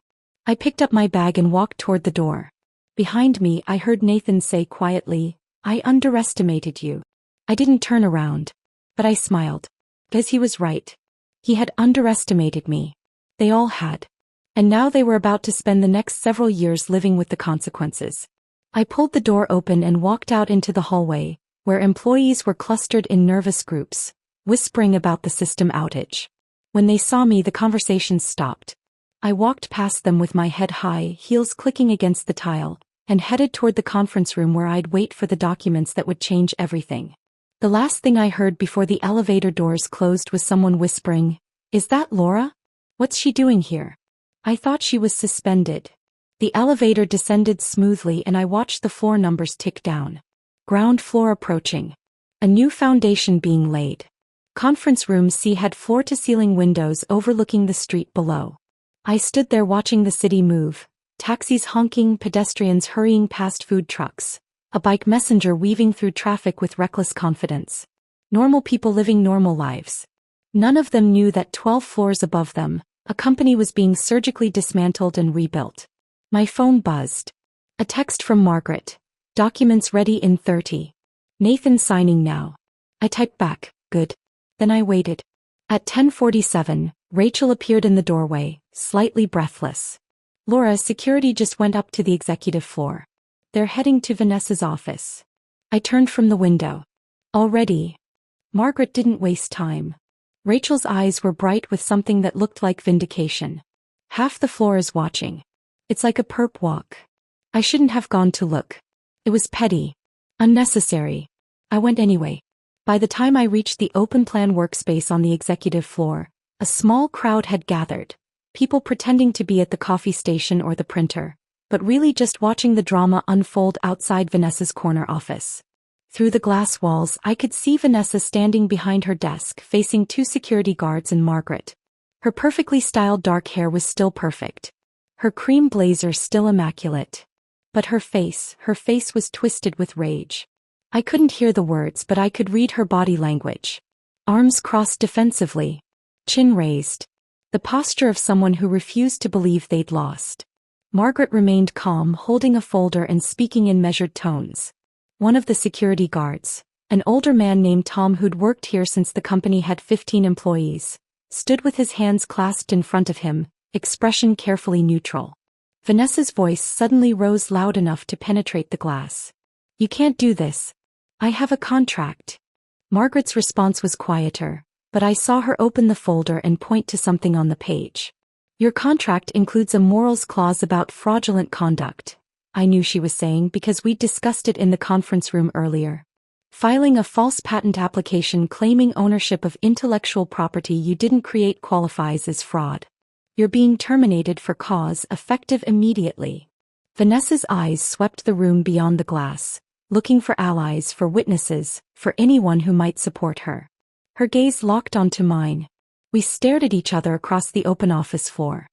I picked up my bag and walked toward the door. Behind me, I heard Nathan say quietly, I underestimated you. I didn't turn around, but I smiled. Because he was right. He had underestimated me. They all had. And now they were about to spend the next several years living with the consequences. I pulled the door open and walked out into the hallway, where employees were clustered in nervous groups, whispering about the system outage. When they saw me, the conversation stopped. I walked past them with my head high, heels clicking against the tile, and headed toward the conference room where I'd wait for the documents that would change everything. The last thing I heard before the elevator doors closed was someone whispering, "Is that Laura? What's she doing here?" I thought she was suspended. The elevator descended smoothly and I watched the floor numbers tick down. Ground floor approaching. A new foundation being laid. Conference room C had floor-to-ceiling windows overlooking the street below. I stood there watching the city move, taxis honking, pedestrians hurrying past food trucks, a bike messenger weaving through traffic with reckless confidence. Normal people living normal lives. None of them knew that 12 floors above them, a company was being surgically dismantled and rebuilt. My phone buzzed. A text from Margaret. Documents ready in 30. Nathan signing now. I typed back, good. Then I waited. At 10:47, Rachel appeared in the doorway, slightly breathless. Laura, security just went up to the executive floor. They're heading to Vanessa's office. I turned from the window. Already? Margaret didn't waste time. Rachel's eyes were bright with something that looked like vindication. Half the floor is watching. It's like a perp walk. I shouldn't have gone to look. It was petty. Unnecessary. I went anyway. By the time I reached the open plan workspace on the executive floor, a small crowd had gathered. People pretending to be at the coffee station or the printer, but really just watching the drama unfold outside Vanessa's corner office. Through the glass walls, I could see Vanessa standing behind her desk, facing two security guards and Margaret. Her perfectly styled dark hair was still perfect. Her cream blazer still immaculate. But her face was twisted with rage. I couldn't hear the words, but I could read her body language. Arms crossed defensively. Chin raised. The posture of someone who refused to believe they'd lost. Margaret remained calm, holding a folder and speaking in measured tones. One of the security guards, an older man named Tom who'd worked here since the company had 15 employees, stood with his hands clasped in front of him, expression carefully neutral. Vanessa's voice suddenly rose loud enough to penetrate the glass. "You can't do this. I have a contract." Margaret's response was quieter, but I saw her open the folder and point to something on the page. "Your contract includes a morals clause about fraudulent conduct." I knew she was saying because we'd discussed it in the conference room earlier. Filing a false patent application claiming ownership of intellectual property you didn't create qualifies as fraud. You're being terminated for cause effective immediately. Vanessa's eyes swept the room beyond the glass, looking for allies, for witnesses, for anyone who might support her. Her gaze locked onto mine. We stared at each other across the open office floor.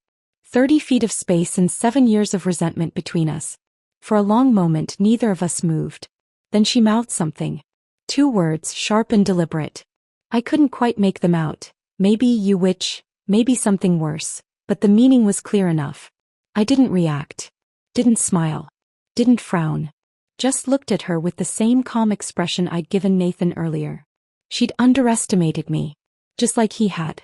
30 feet of space and 7 years of resentment between us. For a long moment neither of us moved. Then she mouthed something. 2 words, sharp and deliberate. I couldn't quite make them out. Maybe you witch, maybe something worse, but the meaning was clear enough. I didn't react. Didn't smile. Didn't frown. Just looked at her with the same calm expression I'd given Nathan earlier. She'd underestimated me. Just like he had.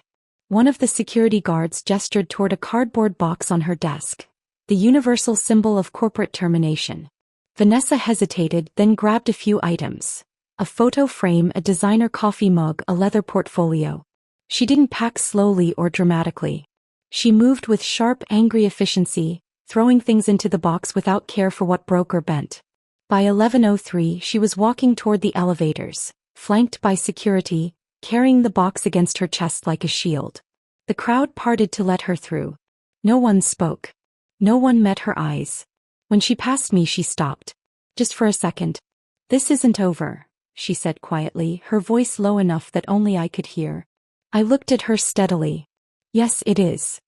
One of the security guards gestured toward a cardboard box on her desk. The universal symbol of corporate termination. Vanessa hesitated, then grabbed a few items. A photo frame, a designer coffee mug, a leather portfolio. She didn't pack slowly or dramatically. She moved with sharp, angry efficiency, throwing things into the box without care for what broke or bent. By 11:03 she was walking toward the elevators, flanked by security, carrying the box against her chest like a shield. The crowd parted to let her through. No one spoke. No one met her eyes. When she passed me she stopped. Just for a second. "This isn't over," she said quietly, her voice low enough that only I could hear. I looked at her steadily. "Yes, it is."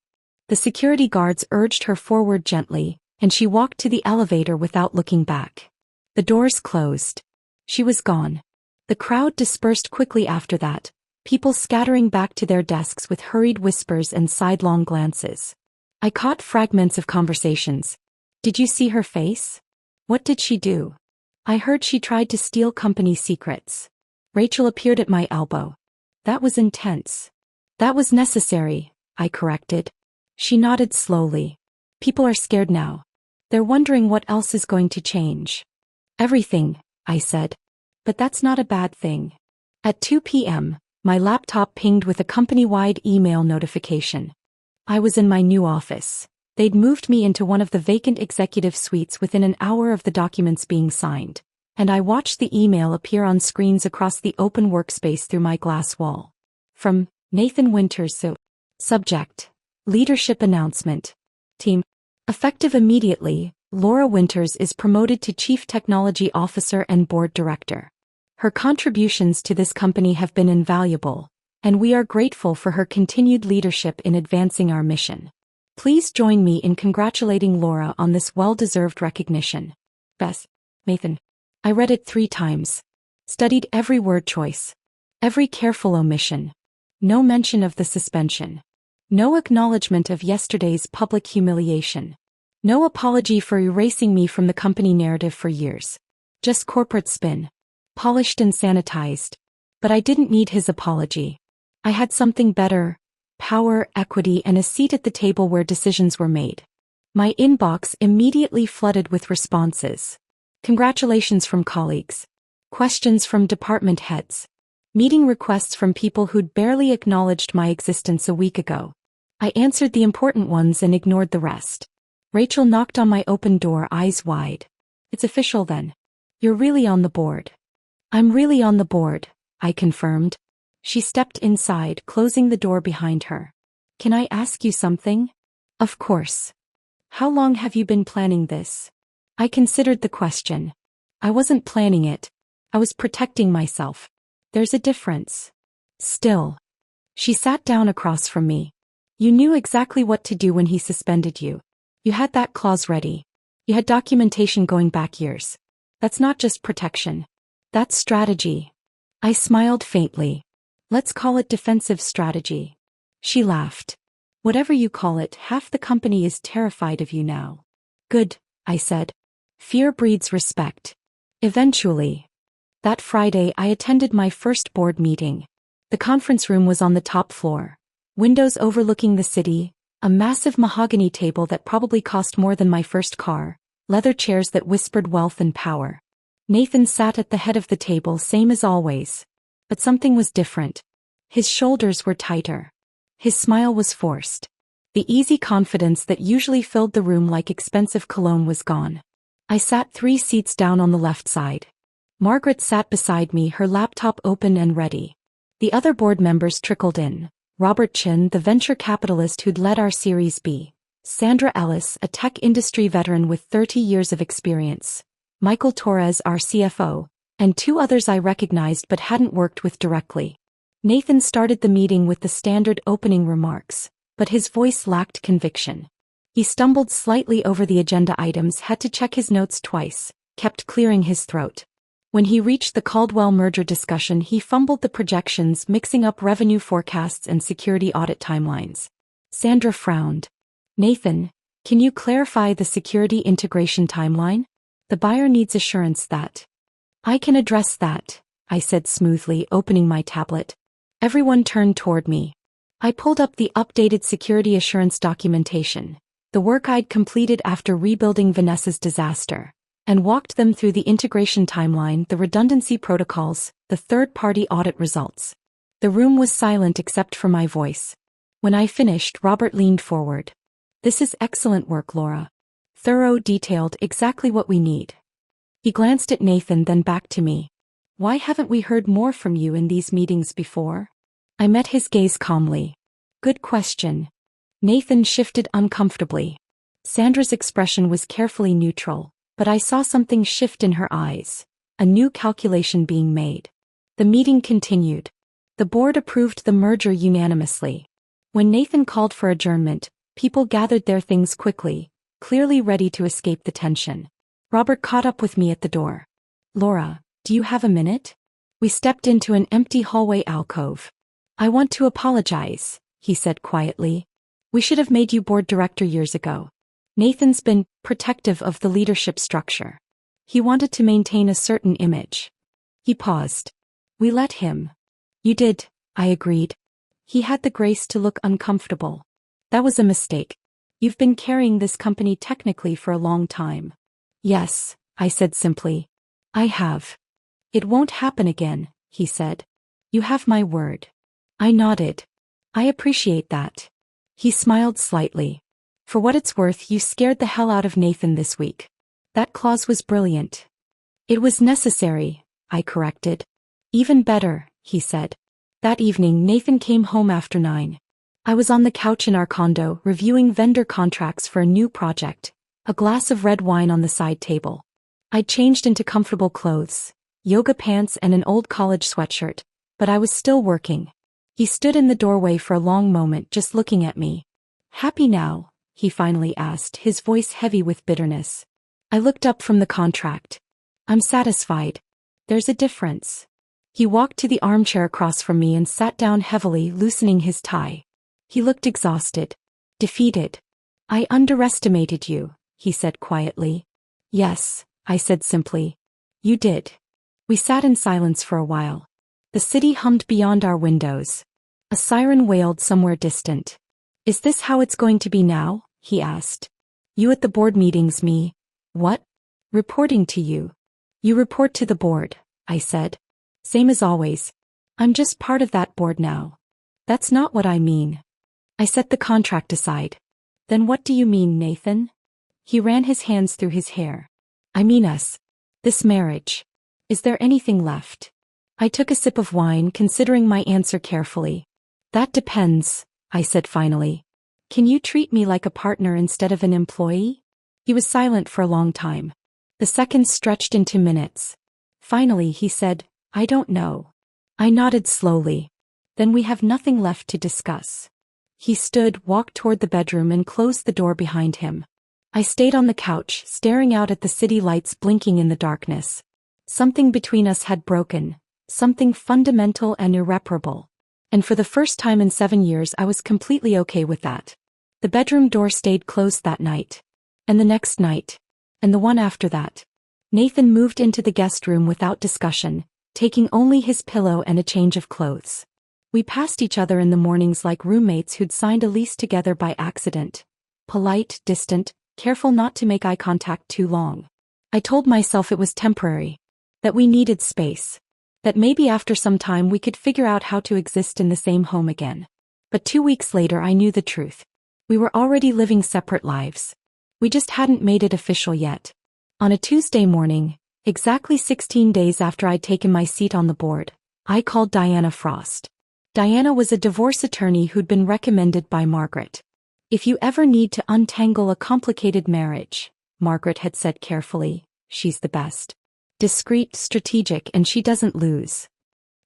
The security guards urged her forward gently, and she walked to the elevator without looking back. The doors closed. She was gone. The crowd dispersed quickly after that, people scattering back to their desks with hurried whispers and sidelong glances. I caught fragments of conversations. "Did you see her face? What did she do? I heard she tried to steal company secrets." Rachel appeared at my elbow. "That was intense." "That was necessary," I corrected. She nodded slowly. "People are scared now. They're wondering what else is going to change." "Everything," I said. "But that's not a bad thing." At 2 p.m., my laptop pinged with a company-wide email notification. I was in my new office. They'd moved me into one of the vacant executive suites within an hour of the documents being signed, and I watched the email appear on screens across the open workspace through my glass wall. From Nathan Winters. Subject: Leadership Announcement. Team. Effective immediately, Laura Winters is promoted to Chief Technology Officer and Board Director. Her contributions to this company have been invaluable, and we are grateful for her continued leadership in advancing our mission. Please join me in congratulating Laura on this well-deserved recognition. Best, Nathan. I read it 3 times. Studied every word choice. Every careful omission. No mention of the suspension. No acknowledgement of yesterday's public humiliation. No apology for erasing me from the company narrative for years. Just corporate spin. Polished and sanitized. But I didn't need his apology. I had something better: power, equity, and a seat at the table where decisions were made. My inbox immediately flooded with responses. Congratulations from colleagues. Questions from department heads. Meeting requests from people who'd barely acknowledged my existence a week ago. I answered the important ones and ignored the rest. Rachel knocked on my open door, eyes wide. "It's official then. You're really on the board." "I'm really on the board," I confirmed. She stepped inside, closing the door behind her. "Can I ask you something?" "Of course." "How long have you been planning this?" I considered the question. I wasn't planning it. I was protecting myself. There's a difference. Still. She sat down across from me. "You knew exactly what to do when he suspended you. You had that clause ready. You had documentation going back years. That's not just protection. That's strategy." I smiled faintly. "Let's call it defensive strategy." She laughed. "Whatever you call it, half the company is terrified of you now." "Good," I said. "Fear breeds respect." Eventually. That Friday I attended my first board meeting. The conference room was on the top floor. Windows overlooking the city, a massive mahogany table that probably cost more than my first car, leather chairs that whispered wealth and power. Nathan sat at the head of the table, same as always. But something was different. His shoulders were tighter. His smile was forced. The easy confidence that usually filled the room like expensive cologne was gone. I sat 3 seats down on the left side. Margaret sat beside me, her laptop open and ready. The other board members trickled in. Robert Chin, the venture capitalist who'd led our Series B. Sandra Ellis, a tech industry veteran with 30 years of experience. Michael Torres, our CFO, and 2 others I recognized but hadn't worked with directly. Nathan started the meeting with the standard opening remarks, but his voice lacked conviction. He stumbled slightly over the agenda items, had to check his notes twice, kept clearing his throat. When he reached the Caldwell merger discussion, he fumbled the projections, mixing up revenue forecasts and security audit timelines. Sandra frowned. Nathan, can you clarify the security integration timeline? The buyer needs assurance that. I can address that, I said smoothly, opening my tablet. Everyone turned toward me. I pulled up the updated security assurance documentation, the work I'd completed after rebuilding Vanessa's disaster, and walked them through the integration timeline, the redundancy protocols, the third-party audit results. The room was silent except for my voice. When I finished, Robert leaned forward. This is excellent work, Laura. Thorough, detailed, exactly what we need. He glanced at Nathan, then back to me. Why haven't we heard more from you in these meetings before? I met his gaze calmly. Good question. Nathan shifted uncomfortably. Sandra's expression was carefully neutral, but I saw something shift in her eyes, a new calculation being made. The meeting continued. The board approved the merger unanimously. When Nathan called for adjournment, people gathered their things quickly, clearly ready to escape the tension. Robert caught up with me at the door. Laura, do you have a minute? We stepped into an empty hallway alcove. I want to apologize, he said quietly. We should have made you board director years ago. Nathan's been protective of the leadership structure. He wanted to maintain a certain image. He paused. We let him. You did, I agreed. He had the grace to look uncomfortable. That was a mistake. You've been carrying this company technically for a long time. Yes, I said simply. I have. It won't happen again, he said. You have my word. I nodded. I appreciate that. He smiled slightly. For what it's worth, you scared the hell out of Nathan this week. That clause was brilliant. It was necessary, I corrected. Even better, he said. That evening, Nathan came home after 9. I was on the couch in our condo, reviewing vendor contracts for a new project, a glass of red wine on the side table. I'd changed into comfortable clothes, yoga pants and an old college sweatshirt, but I was still working. He stood in the doorway for a long moment, just looking at me. Happy now? He finally asked, his voice heavy with bitterness. I looked up from the contract. I'm satisfied. There's a difference. He walked to the armchair across from me and sat down heavily, loosening his tie. He looked exhausted. Defeated. I underestimated you, he said quietly. Yes, I said simply. You did. We sat in silence for a while. The city hummed beyond our windows. A siren wailed somewhere distant. Is this how it's going to be now? He asked. You at the board meetings, me. What? Reporting to you. You report to the board, I said. Same as always. I'm just part of that board now. That's not what I mean. I set the contract aside. Then what do you mean, Nathan? He ran his hands through his hair. I mean us. This marriage. Is there anything left? I took a sip of wine, considering my answer carefully. That depends, I said finally. Can you treat me like a partner instead of an employee? He was silent for a long time. The seconds stretched into minutes. Finally he said, I don't know. I nodded slowly. Then we have nothing left to discuss. He stood, walked toward the bedroom and closed the door behind him. I stayed on the couch, staring out at the city lights blinking in the darkness. Something between us had broken, something fundamental and irreparable. And for the first time in 7 years I was completely okay with that. The bedroom door stayed closed that night. And the next night. And the one after that. Nathan moved into the guest room without discussion, taking only his pillow and a change of clothes. We passed each other in the mornings like roommates who'd signed a lease together by accident. Polite, distant, careful not to make eye contact too long. I told myself it was temporary. That we needed space. That maybe after some time we could figure out how to exist in the same home again. But 2 weeks later I knew the truth. We were already living separate lives. We just hadn't made it official yet. On a Tuesday morning, exactly 16 days after I'd taken my seat on the board, I called Diana Frost. Diana was a divorce attorney who'd been recommended by Margaret. If you ever need to untangle a complicated marriage, Margaret had said carefully, she's the best. Discreet, strategic, and she doesn't lose.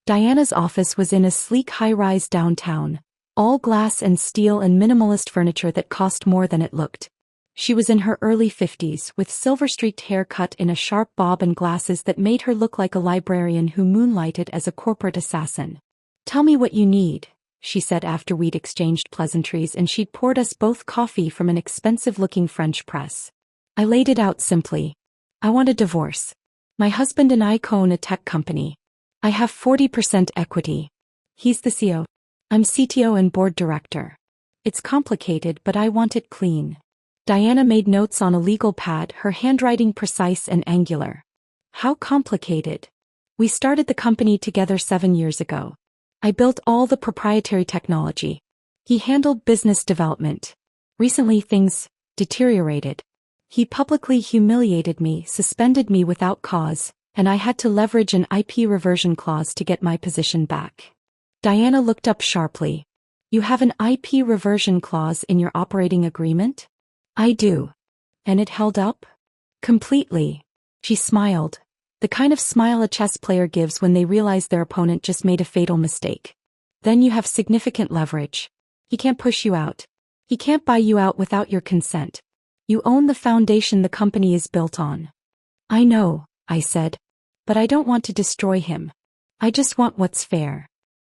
Diana's office was in a sleek high-rise downtown, all glass and steel and minimalist furniture that cost more than it looked. She was in her early 50s, with silver-streaked hair cut in a sharp bob and glasses that made her look like a librarian who moonlighted as a corporate assassin. "Tell me what you need," she said after we'd exchanged pleasantries and she'd poured us both coffee from an expensive-looking French press. I laid it out simply. I want a divorce. My husband and I co-own a tech company. I have 40% equity. He's the CEO. I'm CTO and board director. It's complicated, but I want it clean. Diana made notes on a legal pad, her handwriting precise and angular. How complicated? We started the company together 7 years ago. I built all the proprietary technology. He handled business development. Recently things deteriorated. He publicly humiliated me, suspended me without cause, and I had to leverage an IP reversion clause to get my position back. Diana looked up sharply. You have an IP reversion clause in your operating agreement? I do. And it held up? Completely. She smiled. The kind of smile a chess player gives when they realize their opponent just made a fatal mistake. Then you have significant leverage. He can't push you out. He can't buy you out without your consent. You own the foundation the company is built on. I know, I said. But I don't want to destroy him. I just want what's fair.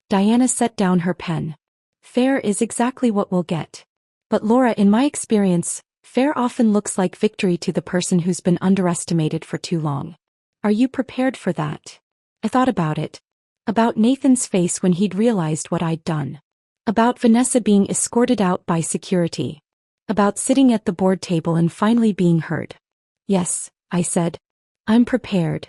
Diana set down her pen. Fair is exactly what we'll get. But Laura, in my experience, fair often looks like victory to the person who's been underestimated for too long. Are you prepared for that? I thought about it. About Nathan's face when he'd realized what I'd done. About Vanessa being escorted out by security. About sitting at the board table and finally being heard. Yes, I said. I'm prepared.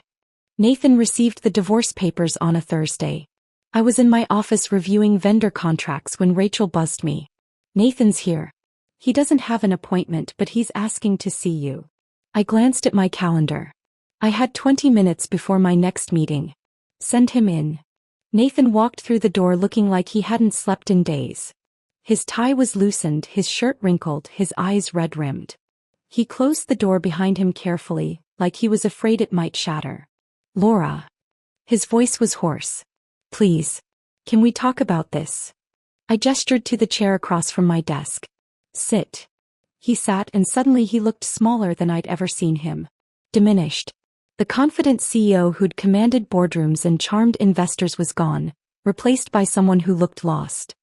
Nathan received the divorce papers on a Thursday. I was in my office reviewing vendor contracts when Rachel buzzed me. Nathan's here. He doesn't have an appointment, but he's asking to see you. I glanced at my calendar. I had 20 minutes before my next meeting. Send him in. Nathan walked through the door looking like he hadn't slept in days. His tie was loosened, his shirt wrinkled, his eyes red-rimmed. He closed the door behind him carefully, like he was afraid it might shatter. Laura. His voice was hoarse. Please. Can we talk about this? I gestured to the chair across from my desk. Sit. He sat and suddenly he looked smaller than I'd ever seen him. Diminished. The confident CEO who'd commanded boardrooms and charmed investors was gone, replaced by someone who looked lost.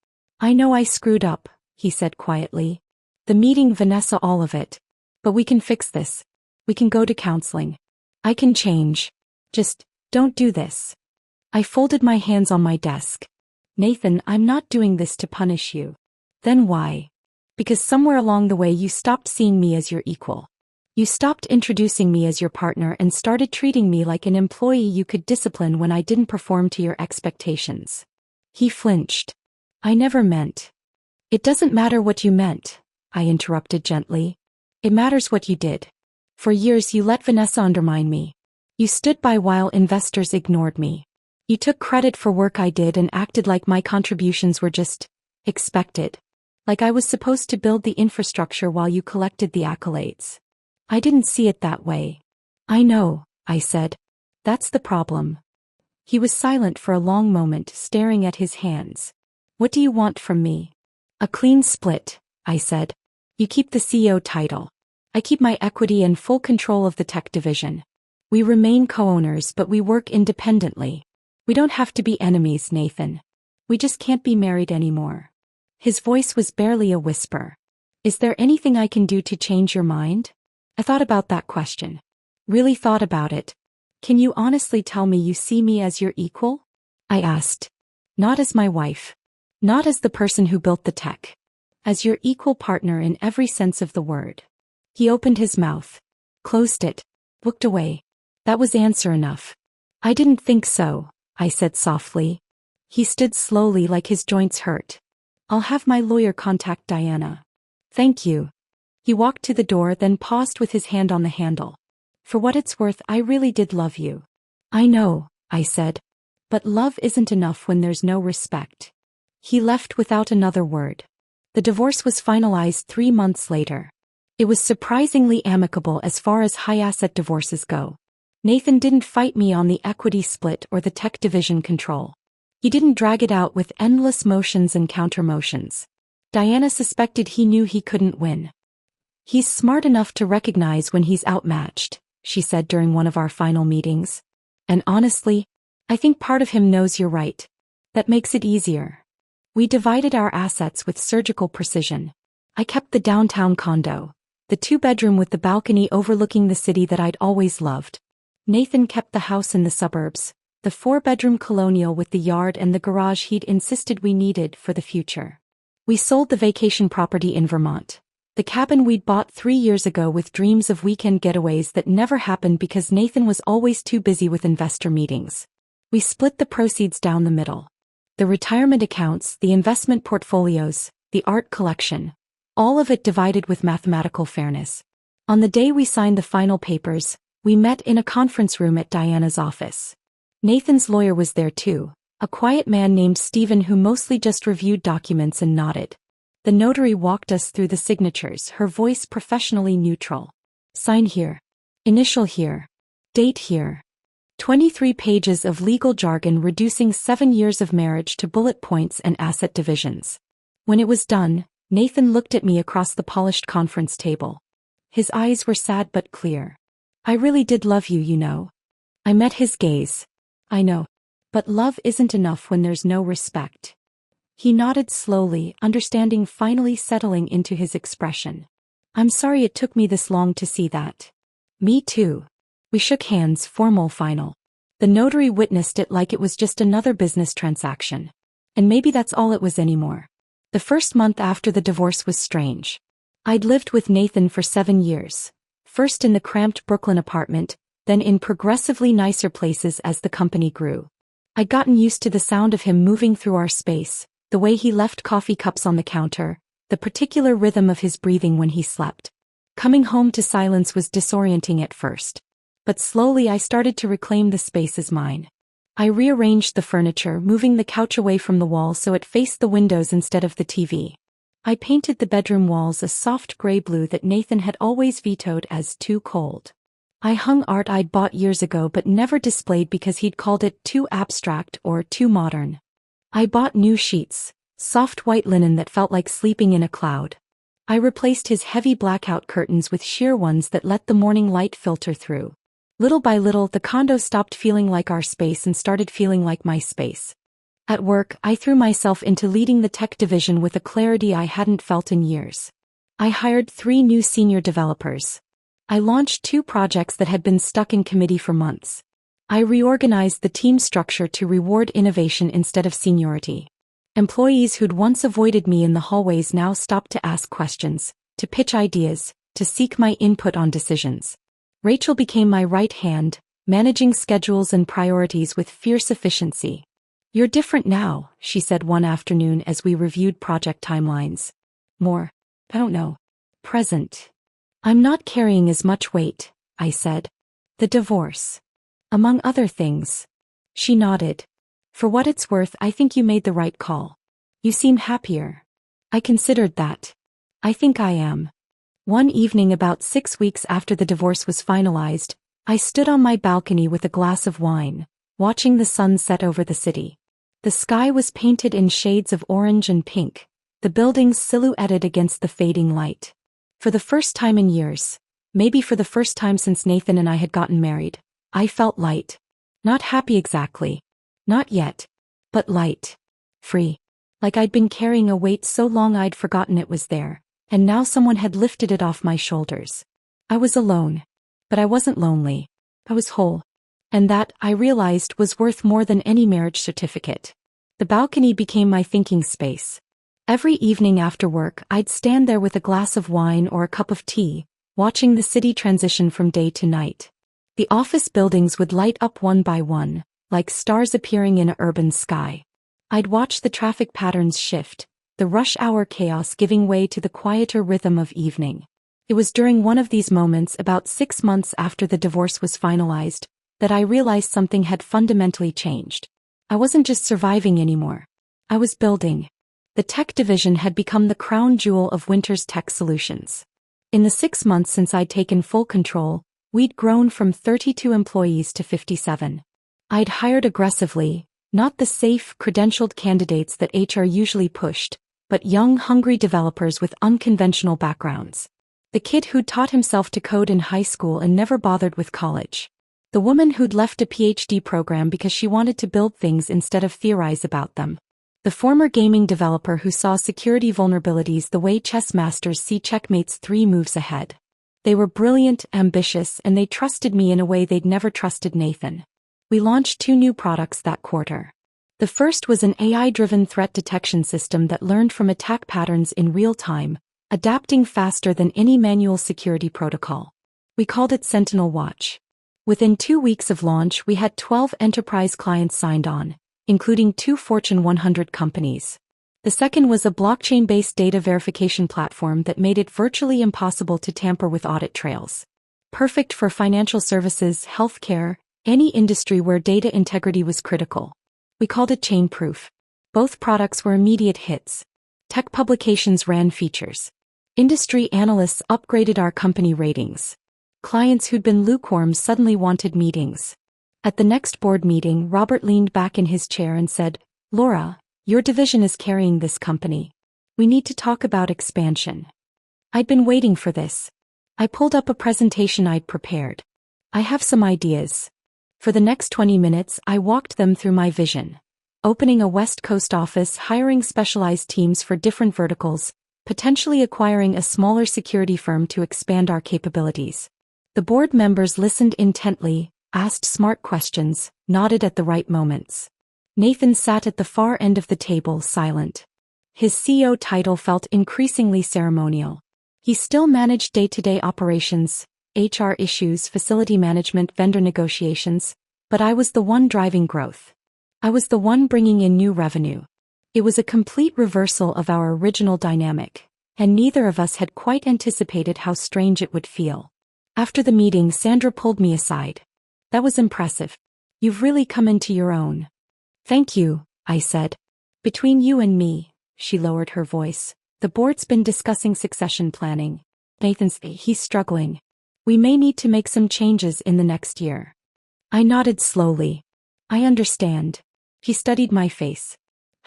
I know I screwed up, he said quietly. The meeting, Vanessa, all of it. But we can fix this. We can go to counseling. I can change. Just, don't do this. I folded my hands on my desk. Nathan, I'm not doing this to punish you. Then why? Because somewhere along the way you stopped seeing me as your equal. You stopped introducing me as your partner and started treating me like an employee you could discipline when I didn't perform to your expectations. He flinched. I never meant. It doesn't matter what you meant, I interrupted gently. It matters what you did. For years you let Vanessa undermine me. You stood by while investors ignored me. You took credit for work I did and acted like my contributions were just expected. Like I was supposed to build the infrastructure while you collected the accolades. I didn't see it that way. I know, I said. That's the problem. He was silent for a long moment, staring at his hands. What do you want from me? A clean split, I said. You keep the CEO title. I keep my equity and full control of the tech division. We remain co-owners, but we work independently. We don't have to be enemies, Nathan. We just can't be married anymore. His voice was barely a whisper. Is there anything I can do to change your mind? I thought about that question. Really thought about it. Can you honestly tell me you see me as your equal? I asked. Not as my wife. Not as the person who built the tech. As your equal partner in every sense of the word. He opened his mouth. Closed it. Looked away. That was answer enough. I didn't think so, I said softly. He stood slowly like his joints hurt. I'll have my lawyer contact Diana. Thank you. He walked to the door, then paused with his hand on the handle. For what it's worth, I really did love you. I know, I said. But love isn't enough when there's no respect. He left without another word. The divorce was finalized 3 months later. It was surprisingly amicable as far as high-asset divorces go. Nathan didn't fight me on the equity split or the tech division control. He didn't drag it out with endless motions and counter-motions. Diana suspected he knew he couldn't win. He's smart enough to recognize when he's outmatched, she said during one of our final meetings. And honestly, I think part of him knows you're right. That makes it easier. We divided our assets with surgical precision. I kept the downtown condo, the 2-bedroom with the balcony overlooking the city that I'd always loved. Nathan kept the house in the suburbs, the 4-bedroom colonial with the yard and the garage he'd insisted we needed for the future. We sold the vacation property in Vermont, the cabin we'd bought 3 years ago with dreams of weekend getaways that never happened because Nathan was always too busy with investor meetings. We split the proceeds down the middle. The retirement accounts, the investment portfolios, the art collection, all of it divided with mathematical fairness. On the day we signed the final papers, we met in a conference room at Diana's office. Nathan's lawyer was there too, a quiet man named Stephen who mostly just reviewed documents and nodded. The notary walked us through the signatures, her voice professionally neutral. Sign here. Initial here. Date here. 23 pages of legal jargon reducing 7 years of marriage to bullet points and asset divisions. When it was done, Nathan looked at me across the polished conference table. His eyes were sad but clear. I really did love you, you know. I met his gaze. I know. But love isn't enough when there's no respect. He nodded slowly, understanding finally settling into his expression. I'm sorry it took me this long to see that. Me too. We shook hands, formal final. The notary witnessed it like it was just another business transaction. And maybe that's all it was anymore. The first month after the divorce was strange. I'd lived with Nathan for 7 years. First in the cramped Brooklyn apartment, then in progressively nicer places as the company grew. I'd gotten used to the sound of him moving through our space, the way he left coffee cups on the counter, the particular rhythm of his breathing when he slept. Coming home to silence was disorienting at first. But slowly I started to reclaim the space as mine. I rearranged the furniture, moving the couch away from the wall so it faced the windows instead of the TV. I painted the bedroom walls a soft gray blue that Nathan had always vetoed as too cold. I hung art I'd bought years ago but never displayed because he'd called it too abstract or too modern. I bought new sheets, soft white linen that felt like sleeping in a cloud. I replaced his heavy blackout curtains with sheer ones that let the morning light filter through. Little by little, the condo stopped feeling like our space and started feeling like my space. At work, I threw myself into leading the tech division with a clarity I hadn't felt in years. I hired 3 new senior developers. I launched 2 projects that had been stuck in committee for months. I reorganized the team structure to reward innovation instead of seniority. Employees who'd once avoided me in the hallways now stopped to ask questions, to pitch ideas, to seek my input on decisions. Rachel became my right hand, managing schedules and priorities with fierce efficiency. You're different now, she said one afternoon as we reviewed project timelines. More, I don't know, present. I'm not carrying as much weight, I said. The divorce. Among other things. She nodded. For what it's worth, I think you made the right call. You seem happier. I considered that. I think I am. One evening about 6 weeks after the divorce was finalized, I stood on my balcony with a glass of wine, watching the sun set over the city. The sky was painted in shades of orange and pink, the buildings silhouetted against the fading light. For the first time in years, maybe for the first time since Nathan and I had gotten married, I felt light. Not happy exactly. Not yet. But light. Free. Like I'd been carrying a weight so long I'd forgotten it was there, and now someone had lifted it off my shoulders. I was alone. But I wasn't lonely. I was whole. And that, I realized, was worth more than any marriage certificate. The balcony became my thinking space. Every evening after work, I'd stand there with a glass of wine or a cup of tea, watching the city transition from day to night. The office buildings would light up one by one, like stars appearing in an urban sky. I'd watch the traffic patterns shift, the rush hour chaos giving way to the quieter rhythm of evening. It was during one of these moments, about 6 months after the divorce was finalized, that I realized something had fundamentally changed. I wasn't just surviving anymore. I was building. The tech division had become the crown jewel of Winter's Tech Solutions. In the 6 months since I'd taken full control, we'd grown from 32 employees to 57. I'd hired aggressively, not the safe, credentialed candidates that HR usually pushed, but young, hungry developers with unconventional backgrounds. The kid who'd taught himself to code in high school and never bothered with college. The woman who'd left a PhD program because she wanted to build things instead of theorize about them. The former gaming developer who saw security vulnerabilities the way chess masters see checkmates 3 moves ahead. They were brilliant, ambitious, and they trusted me in a way they'd never trusted Nathan. We launched 2 new products that quarter. The first was an AI-driven threat detection system that learned from attack patterns in real time, adapting faster than any manual security protocol. We called it Sentinel Watch. Within 2 weeks of launch, we had 12 enterprise clients signed on, including 2 Fortune 100 companies. The second was a blockchain-based data verification platform that made it virtually impossible to tamper with audit trails. Perfect for financial services, healthcare, any industry where data integrity was critical. We called it Chain-Proof. Both products were immediate hits. Tech publications ran features. Industry analysts upgraded our company ratings. Clients who'd been lukewarm suddenly wanted meetings. At the next board meeting, Robert leaned back in his chair and said, "Laura, your division is carrying this company. We need to talk about expansion." I'd been waiting for this. I pulled up a presentation I'd prepared. I have some ideas. For the next 20 minutes, I walked them through my vision. Opening a West Coast office, hiring specialized teams for different verticals, potentially acquiring a smaller security firm to expand our capabilities. The board members listened intently, asked smart questions, nodded at the right moments. Nathan sat at the far end of the table, silent. His CEO title felt increasingly ceremonial. He still managed day-to-day operations, HR issues, facility management, vendor negotiations, but I was the one driving growth. I was the one bringing in new revenue. It was a complete reversal of our original dynamic, and neither of us had quite anticipated how strange it would feel. After the meeting, Sandra pulled me aside. "That was impressive. You've really come into your own." "Thank you," I said. "Between you and me," she lowered her voice, "the board's been discussing succession planning. He's struggling. We may need to make some changes in the next year." I nodded slowly. "I understand." He studied my face.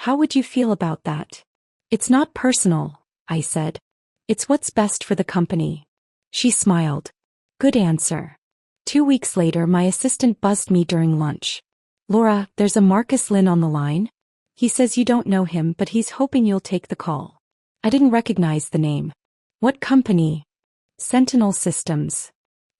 "How would you feel about that?" "It's not personal," I said. "It's what's best for the company." She smiled. "Good answer." 2 weeks later, my assistant buzzed me during lunch. "Laura, there's a Marcus Lynn on the line. He says you don't know him, but he's hoping you'll take the call." I didn't recognize the name. "What company?" "Sentinel Systems."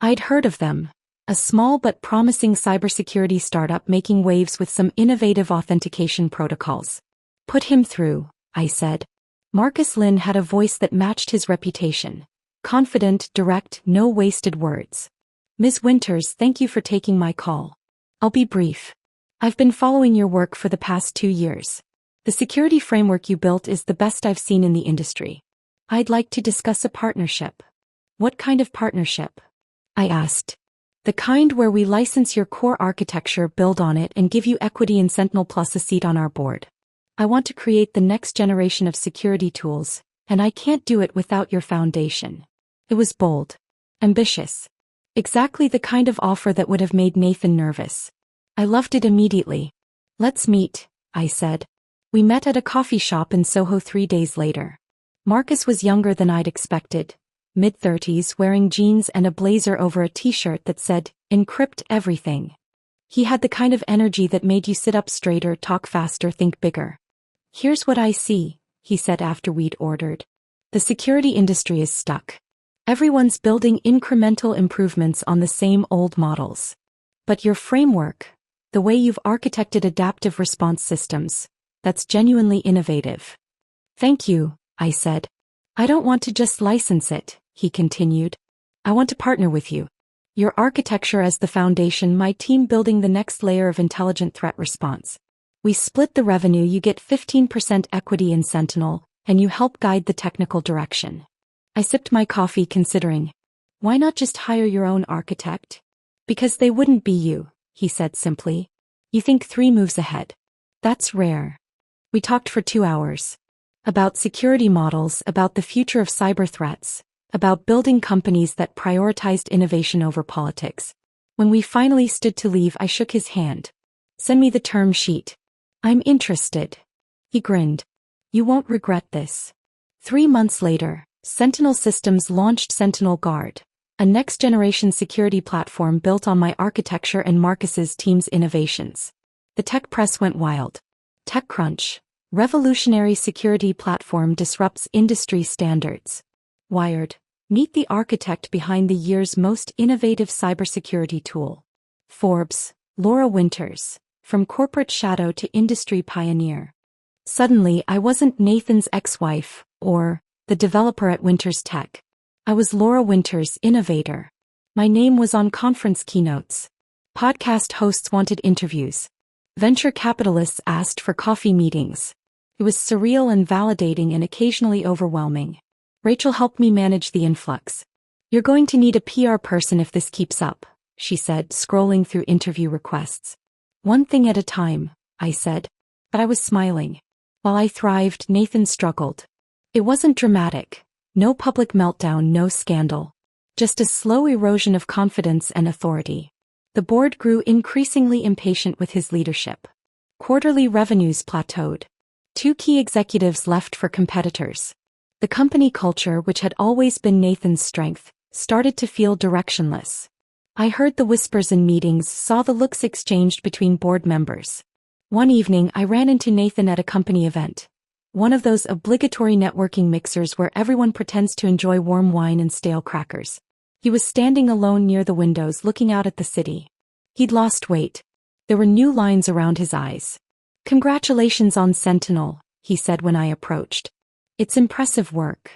I'd heard of them. A small but promising cybersecurity startup making waves with some innovative authentication protocols. "Put him through," I said. Marcus Lynn had a voice that matched his reputation. Confident, direct, no wasted words. "Ms. Winters, thank you for taking my call. I'll be brief. I've been following your work for the past 2 years. The security framework you built is the best I've seen in the industry. I'd like to discuss a partnership." "What kind of partnership?" I asked. "The kind where we license your core architecture, build on it, and give you equity in Sentinel plus a seat on our board. I want to create the next generation of security tools, and I can't do it without your foundation." It was bold. Ambitious. Exactly the kind of offer that would have made Nathan nervous. I loved it immediately. "Let's meet," I said. We met at a coffee shop in Soho 3 days later. Marcus was younger than I'd expected. Mid-30s, wearing jeans and a blazer over a t-shirt that said, "Encrypt everything." He had the kind of energy that made you sit up straighter, talk faster, think bigger. "Here's what I see," he said after we'd ordered. "The security industry is stuck. Everyone's building incremental improvements on the same old models. But your framework, the way you've architected adaptive response systems, that's genuinely innovative." "Thank you," I said. "I don't want to just license it," he continued. "I want to partner with you. Your architecture as the foundation, my team building the next layer of intelligent threat response. We split the revenue, you get 15% equity in Sentinel, and you help guide the technical direction." I sipped my coffee, considering. "Why not just hire your own architect?" "Because they wouldn't be you," he said simply. "You think 3 moves ahead. That's rare." We talked for 2 hours. About security models, about the future of cyber threats, about building companies that prioritized innovation over politics. When we finally stood to leave, I shook his hand. "Send me the term sheet. I'm interested." He grinned. "You won't regret this." 3 months later, Sentinel Systems launched Sentinel Guard, a next-generation security platform built on my architecture and Marcus's team's innovations. The tech press went wild. TechCrunch, revolutionary security platform disrupts industry standards. Wired, meet the architect behind the year's most innovative cybersecurity tool. Forbes, Laura Winters, from corporate shadow to industry pioneer. Suddenly, I wasn't Nathan's ex-wife, or the developer at Winters Tech. I was Laura Winters, innovator. My name was on conference keynotes. Podcast hosts wanted interviews. Venture capitalists asked for coffee meetings. It was surreal and validating and occasionally overwhelming. Rachel helped me manage the influx. "You're going to need a PR person if this keeps up," she said, scrolling through interview requests. "One thing at a time," I said. But I was smiling. While I thrived, Nathan struggled. It wasn't dramatic. No public meltdown, no scandal. Just a slow erosion of confidence and authority. The board grew increasingly impatient with his leadership. Quarterly revenues plateaued. 2 key executives left for competitors. The company culture, which had always been Nathan's strength, started to feel directionless. I heard the whispers in meetings, saw the looks exchanged between board members. One evening, I ran into Nathan at a company event. One of those obligatory networking mixers where everyone pretends to enjoy warm wine and stale crackers. He was standing alone near the windows looking out at the city. He'd lost weight. There were new lines around his eyes. "Congratulations on Sentinel," he said when I approached. "It's impressive work."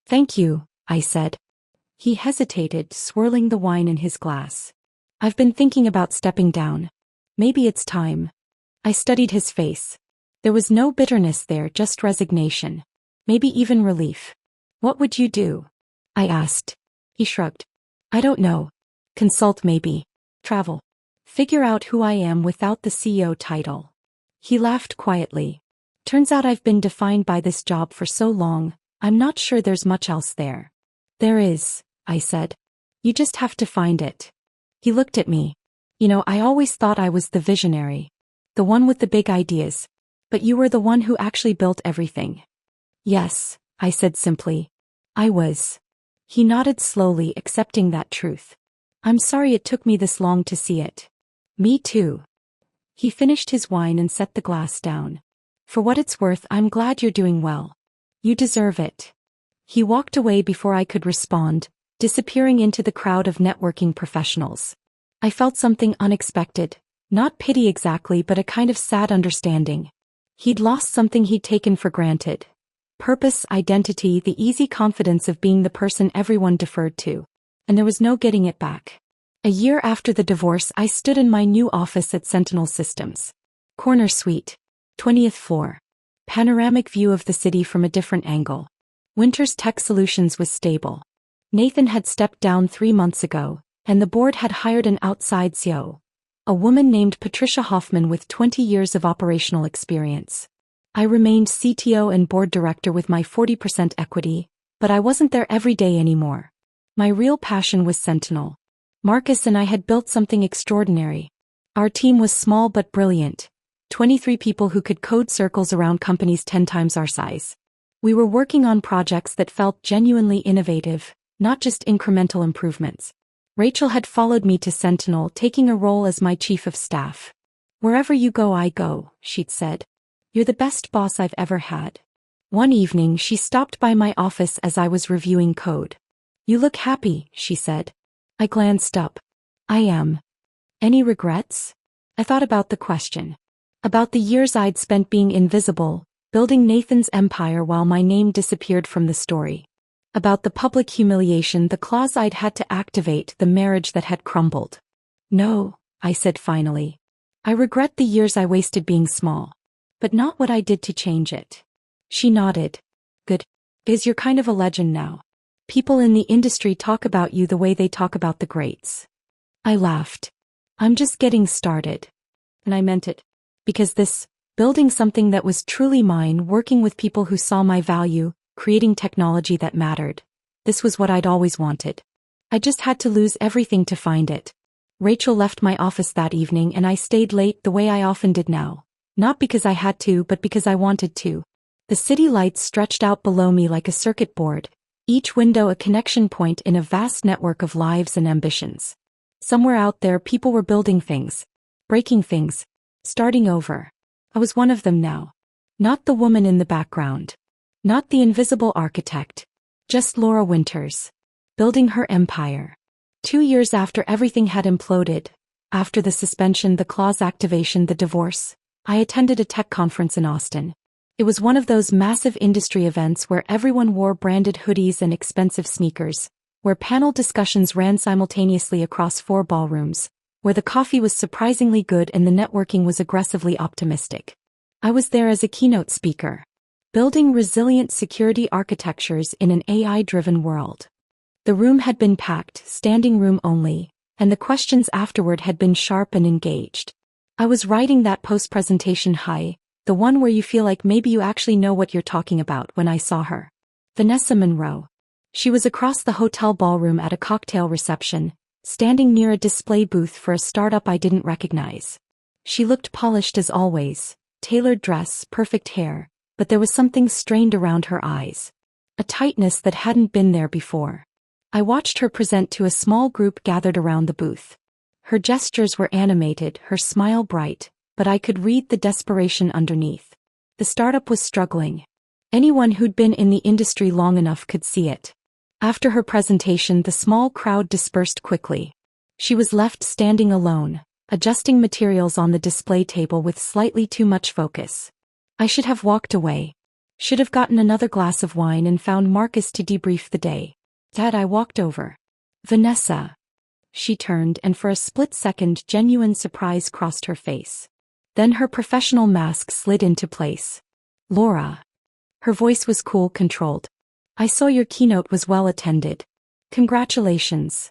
"Thank you," I said. He hesitated, swirling the wine in his glass. "I've been thinking about stepping down. Maybe it's time." I studied his face. There was no bitterness there, just resignation. Maybe even relief. "What would you do?" I asked. He shrugged. "I don't know. Consult maybe. Travel. Figure out who I am without the CEO title." He laughed quietly. "Turns out I've been defined by this job for so long, I'm not sure there's much else there." "There is," I said. "You just have to find it." He looked at me. I always thought I was the visionary. The one with the big ideas. But you were the one who actually built everything." "Yes," I said simply. "I was." He nodded slowly, accepting that truth. "I'm sorry it took me this long to see it." "Me too." He finished his wine and set the glass down. "For what it's worth, I'm glad you're doing well. You deserve it." He walked away before I could respond, disappearing into the crowd of networking professionals. I felt something unexpected, not pity exactly, but a kind of sad understanding. He'd lost something he'd taken for granted. Purpose, identity, the easy confidence of being the person everyone deferred to. And there was no getting it back. A year after the divorce, I stood in my new office at Sentinel Systems. Corner suite. 20th floor. Panoramic view of the city from a different angle. Winters Tech Solutions was stable. Nathan had stepped down 3 months ago, and the board had hired an outside CEO. A woman named Patricia Hoffman with 20 years of operational experience. I remained CTO and board director with my 40% equity, but I wasn't there every day anymore. My real passion was Sentinel. Marcus and I had built something extraordinary. Our team was small but brilliant. 23 people who could code circles around companies 10 times our size. We were working on projects that felt genuinely innovative, not just incremental improvements. Rachel had followed me to Sentinel, taking a role as my chief of staff. "Wherever you go, I go," she'd said. "You're the best boss I've ever had." One evening, she stopped by my office as I was reviewing code. "You look happy," she said. I glanced up. "I am." "Any regrets?" I thought about the question. About the years I'd spent being invisible, building Nathan's empire while my name disappeared from the story. About the public humiliation, the clause I'd had to activate, the marriage that had crumbled. "No," I said finally. "I regret the years I wasted being small. But not what I did to change it." She nodded. "Good. Because you're kind of a legend now. People in the industry talk about you the way they talk about the greats." I laughed. "I'm just getting started." And I meant it. Because building something that was truly mine, working with people who saw my value, creating technology that mattered. This was what I'd always wanted. I just had to lose everything to find it. Rachel left my office that evening and I stayed late the way I often did now. Not because I had to, but because I wanted to. The city lights stretched out below me like a circuit board, Each window a connection point in a vast network of lives and ambitions. Somewhere out there people were building things, breaking things, starting over. I was one of them now. Not the woman in the background. Not the invisible architect. Just Laura Winters. Building her empire. 2 years after everything had imploded, after the suspension, the clause activation, the divorce, I attended a tech conference in Austin. It was one of those massive industry events where everyone wore branded hoodies and expensive sneakers, where panel discussions ran simultaneously across 4 ballrooms, where the coffee was surprisingly good and the networking was aggressively optimistic. I was there as a keynote speaker, building resilient security architectures in an AI-driven world. The room had been packed, standing room only, and the questions afterward had been sharp and engaged. I was riding that post-presentation high, the one where you feel like maybe you actually know what you're talking about, when I saw her. Vanessa Monroe. She was across the hotel ballroom at a cocktail reception, standing near a display booth for a startup I didn't recognize. She looked polished as always, tailored dress, perfect hair, but there was something strained around her eyes. A tightness that hadn't been there before. I watched her present to a small group gathered around the booth. Her gestures were animated, her smile bright, but I could read the desperation underneath. The startup was struggling. Anyone who'd been in the industry long enough could see it. After her presentation, the small crowd dispersed quickly. She was left standing alone, adjusting materials on the display table with slightly too much focus. I should have walked away. Should have gotten another glass of wine and found Marcus to debrief the day. Dad, I walked over. Vanessa. She turned, and for a split second genuine surprise crossed her face. Then her professional mask slid into place. Laura. Her voice was cool, controlled. I saw your keynote was well attended. Congratulations.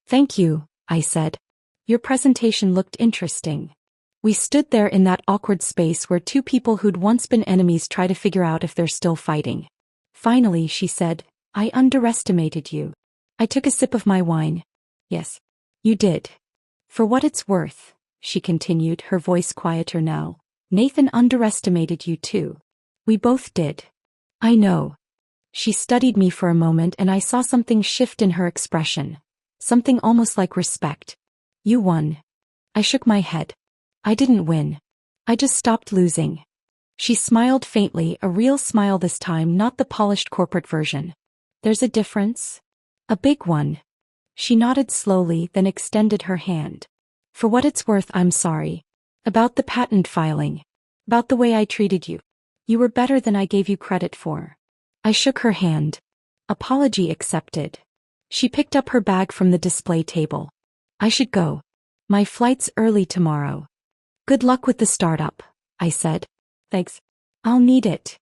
Thank you, I said. Your presentation looked interesting. We stood there in that awkward space where 2 people who'd once been enemies try to figure out if they're still fighting. Finally, she said, I underestimated you. I took a sip of my wine. Yes. You did. For what it's worth, she continued, her voice quieter now, Nathan underestimated you too. We both did. I know. She studied me for a moment and I saw something shift in her expression. Something almost like respect. You won. I shook my head. I didn't win. I just stopped losing. She smiled faintly, a real smile this time, not the polished corporate version. There's a difference? A big one. She nodded slowly, then extended her hand. For what it's worth, I'm sorry. About the patent filing. About the way I treated you. You were better than I gave you credit for. I shook her hand. Apology accepted. She picked up her bag from the display table. I should go. My flight's early tomorrow. Good luck with the startup, I said. Thanks. I'll need it.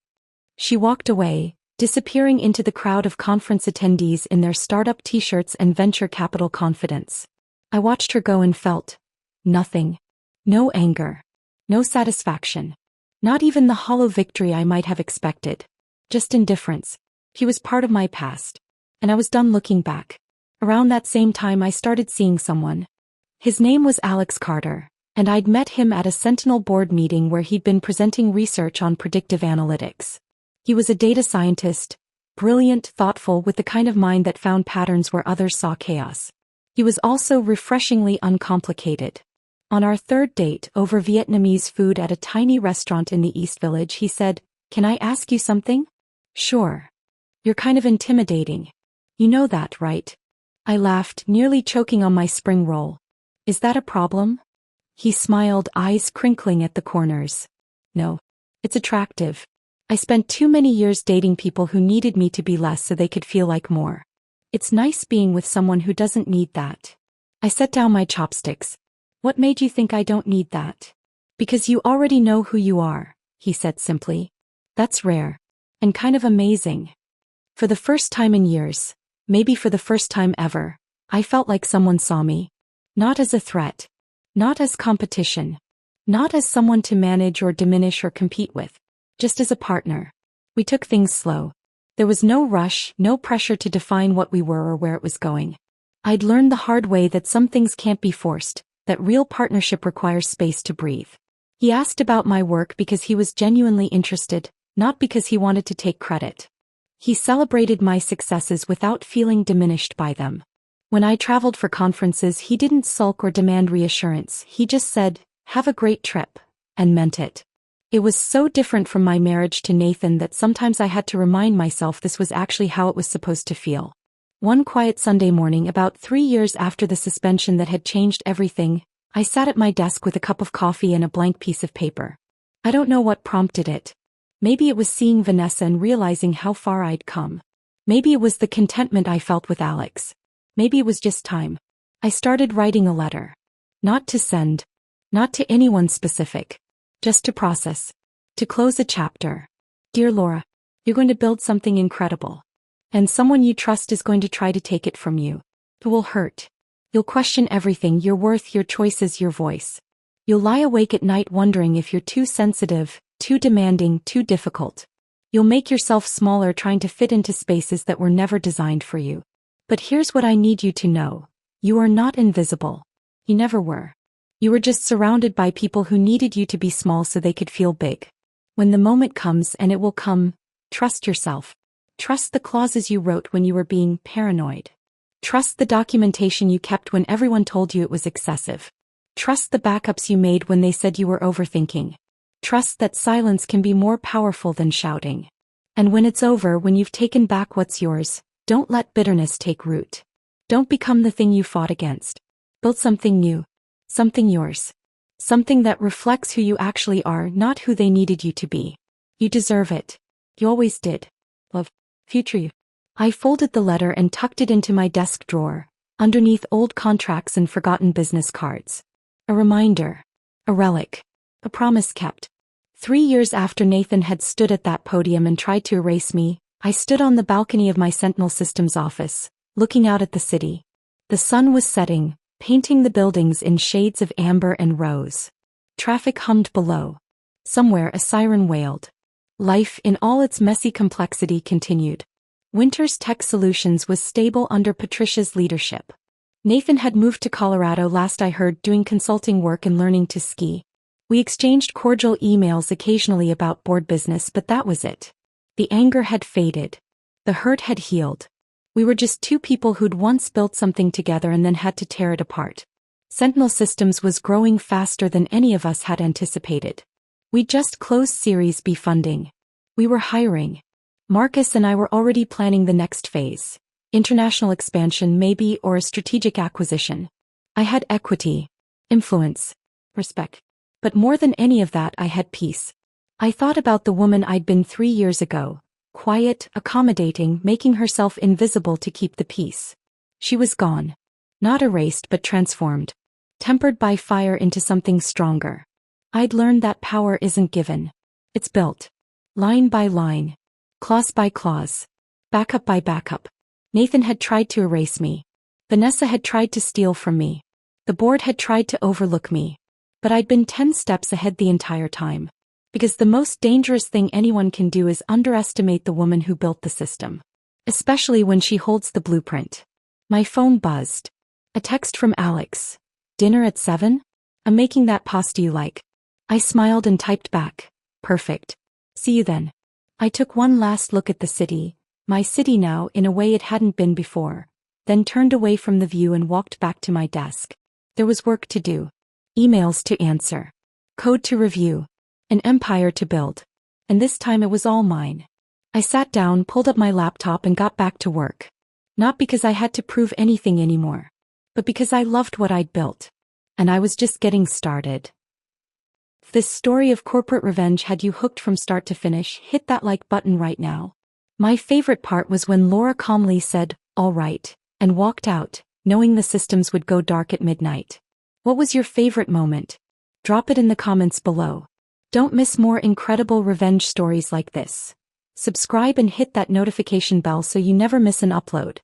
She walked away, disappearing into the crowd of conference attendees in their startup t-shirts and venture capital confidence. I watched her go and felt nothing. No anger. No satisfaction. Not even the hollow victory I might have expected. Just indifference. He was part of my past. And I was done looking back. Around that same time I started seeing someone. His name was Alex Carter, and I'd met him at a Sentinel board meeting where he'd been presenting research on predictive analytics. He was a data scientist, brilliant, thoughtful, with the kind of mind that found patterns where others saw chaos. He was also refreshingly uncomplicated. On our third date over Vietnamese food at a tiny restaurant in the East Village, he said, "Can I ask you something?" "Sure. You're kind of intimidating. You know that, right?" I laughed, nearly choking on my spring roll. "Is that a problem?" He smiled, eyes crinkling at the corners. "No. It's attractive. I spent too many years dating people who needed me to be less so they could feel like more. It's nice being with someone who doesn't need that." I set down my chopsticks. "What made you think I don't need that?" "Because you already know who you are," he said simply. "That's rare. And kind of amazing." For the first time in years, maybe for the first time ever, I felt like someone saw me. Not as a threat. Not as competition. Not as someone to manage or diminish or compete with. Just as a partner. We took things slow. There was no rush, no pressure to define what we were or where it was going. I'd learned the hard way that some things can't be forced, that real partnership requires space to breathe. He asked about my work because he was genuinely interested, not because he wanted to take credit. He celebrated my successes without feeling diminished by them. When I traveled for conferences, he didn't sulk or demand reassurance. He just said, "Have a great trip," and meant it. It was so different from my marriage to Nathan that sometimes I had to remind myself this was actually how it was supposed to feel. One quiet Sunday morning, about 3 years after the suspension that had changed everything, I sat at my desk with a cup of coffee and a blank piece of paper. I don't know what prompted it. Maybe it was seeing Vanessa and realizing how far I'd come. Maybe it was the contentment I felt with Alex. Maybe it was just time. I started writing a letter. Not to send. Not to anyone specific. Just to process. To close a chapter. Dear Laura, you're going to build something incredible. And someone you trust is going to try to take it from you. It will hurt. You'll question everything, your worth, your choices, your voice. You'll lie awake at night wondering if you're too sensitive, too demanding, too difficult. You'll make yourself smaller trying to fit into spaces that were never designed for you. But here's what I need you to know. You are not invisible. You never were. You were just surrounded by people who needed you to be small so they could feel big. When the moment comes, and it will come, trust yourself. Trust the clauses you wrote when you were being paranoid. Trust the documentation you kept when everyone told you it was excessive. Trust the backups you made when they said you were overthinking. Trust that silence can be more powerful than shouting. And when it's over, when you've taken back what's yours, don't let bitterness take root. Don't become the thing you fought against. Build something new. Something yours. Something that reflects who you actually are, not who they needed you to be. You deserve it. You always did. Love. Future you. I folded the letter and tucked it into my desk drawer, underneath old contracts and forgotten business cards. A reminder. A relic. A promise kept. 3 years after Nathan had stood at that podium and tried to erase me, I stood on the balcony of my Sentinel Systems office, looking out at the city. The sun was setting, painting the buildings in shades of amber and rose. Traffic hummed below. Somewhere a siren wailed. Life in all its messy complexity continued. Winter's Tech Solutions was stable under Patricia's leadership. Nathan had moved to Colorado last I heard, doing consulting work and learning to ski. We exchanged cordial emails occasionally about board business, but that was it. The anger had faded. The hurt had healed. We were just two people who'd once built something together and then had to tear it apart. Sentinel Systems was growing faster than any of us had anticipated. We just closed Series B funding. We were hiring. Marcus and I were already planning the next phase. International expansion maybe, or a strategic acquisition. I had equity, influence, respect. But more than any of that, I had peace. I thought about the woman I'd been 3 years ago. Quiet, accommodating, making herself invisible to keep the peace. She was gone. Not erased but transformed. Tempered by fire into something stronger. I'd learned that power isn't given. It's built. Line by line. Clause by clause. Backup by backup. Nathan had tried to erase me. Vanessa had tried to steal from me. The board had tried to overlook me. But I'd been 10 steps ahead the entire time. Because the most dangerous thing anyone can do is underestimate the woman who built the system. Especially when she holds the blueprint. My phone buzzed. A text from Alex. Dinner at 7? I'm making that pasta you like. I smiled and typed back. Perfect. See you then. I took one last look at the city, my city now in a way it hadn't been before, then turned away from the view and walked back to my desk. There was work to do. Emails to answer. Code to review. An empire to build. And this time it was all mine. I sat down, pulled up my laptop and got back to work. Not because I had to prove anything anymore. But because I loved what I'd built. And I was just getting started. If this story of corporate revenge had you hooked from start to finish, hit that like button right now. My favorite part was when Laura calmly said, "All right," and walked out, knowing the systems would go dark at midnight. What was your favorite moment? Drop it in the comments below. Don't miss more incredible revenge stories like this. Subscribe and hit that notification bell so you never miss an upload.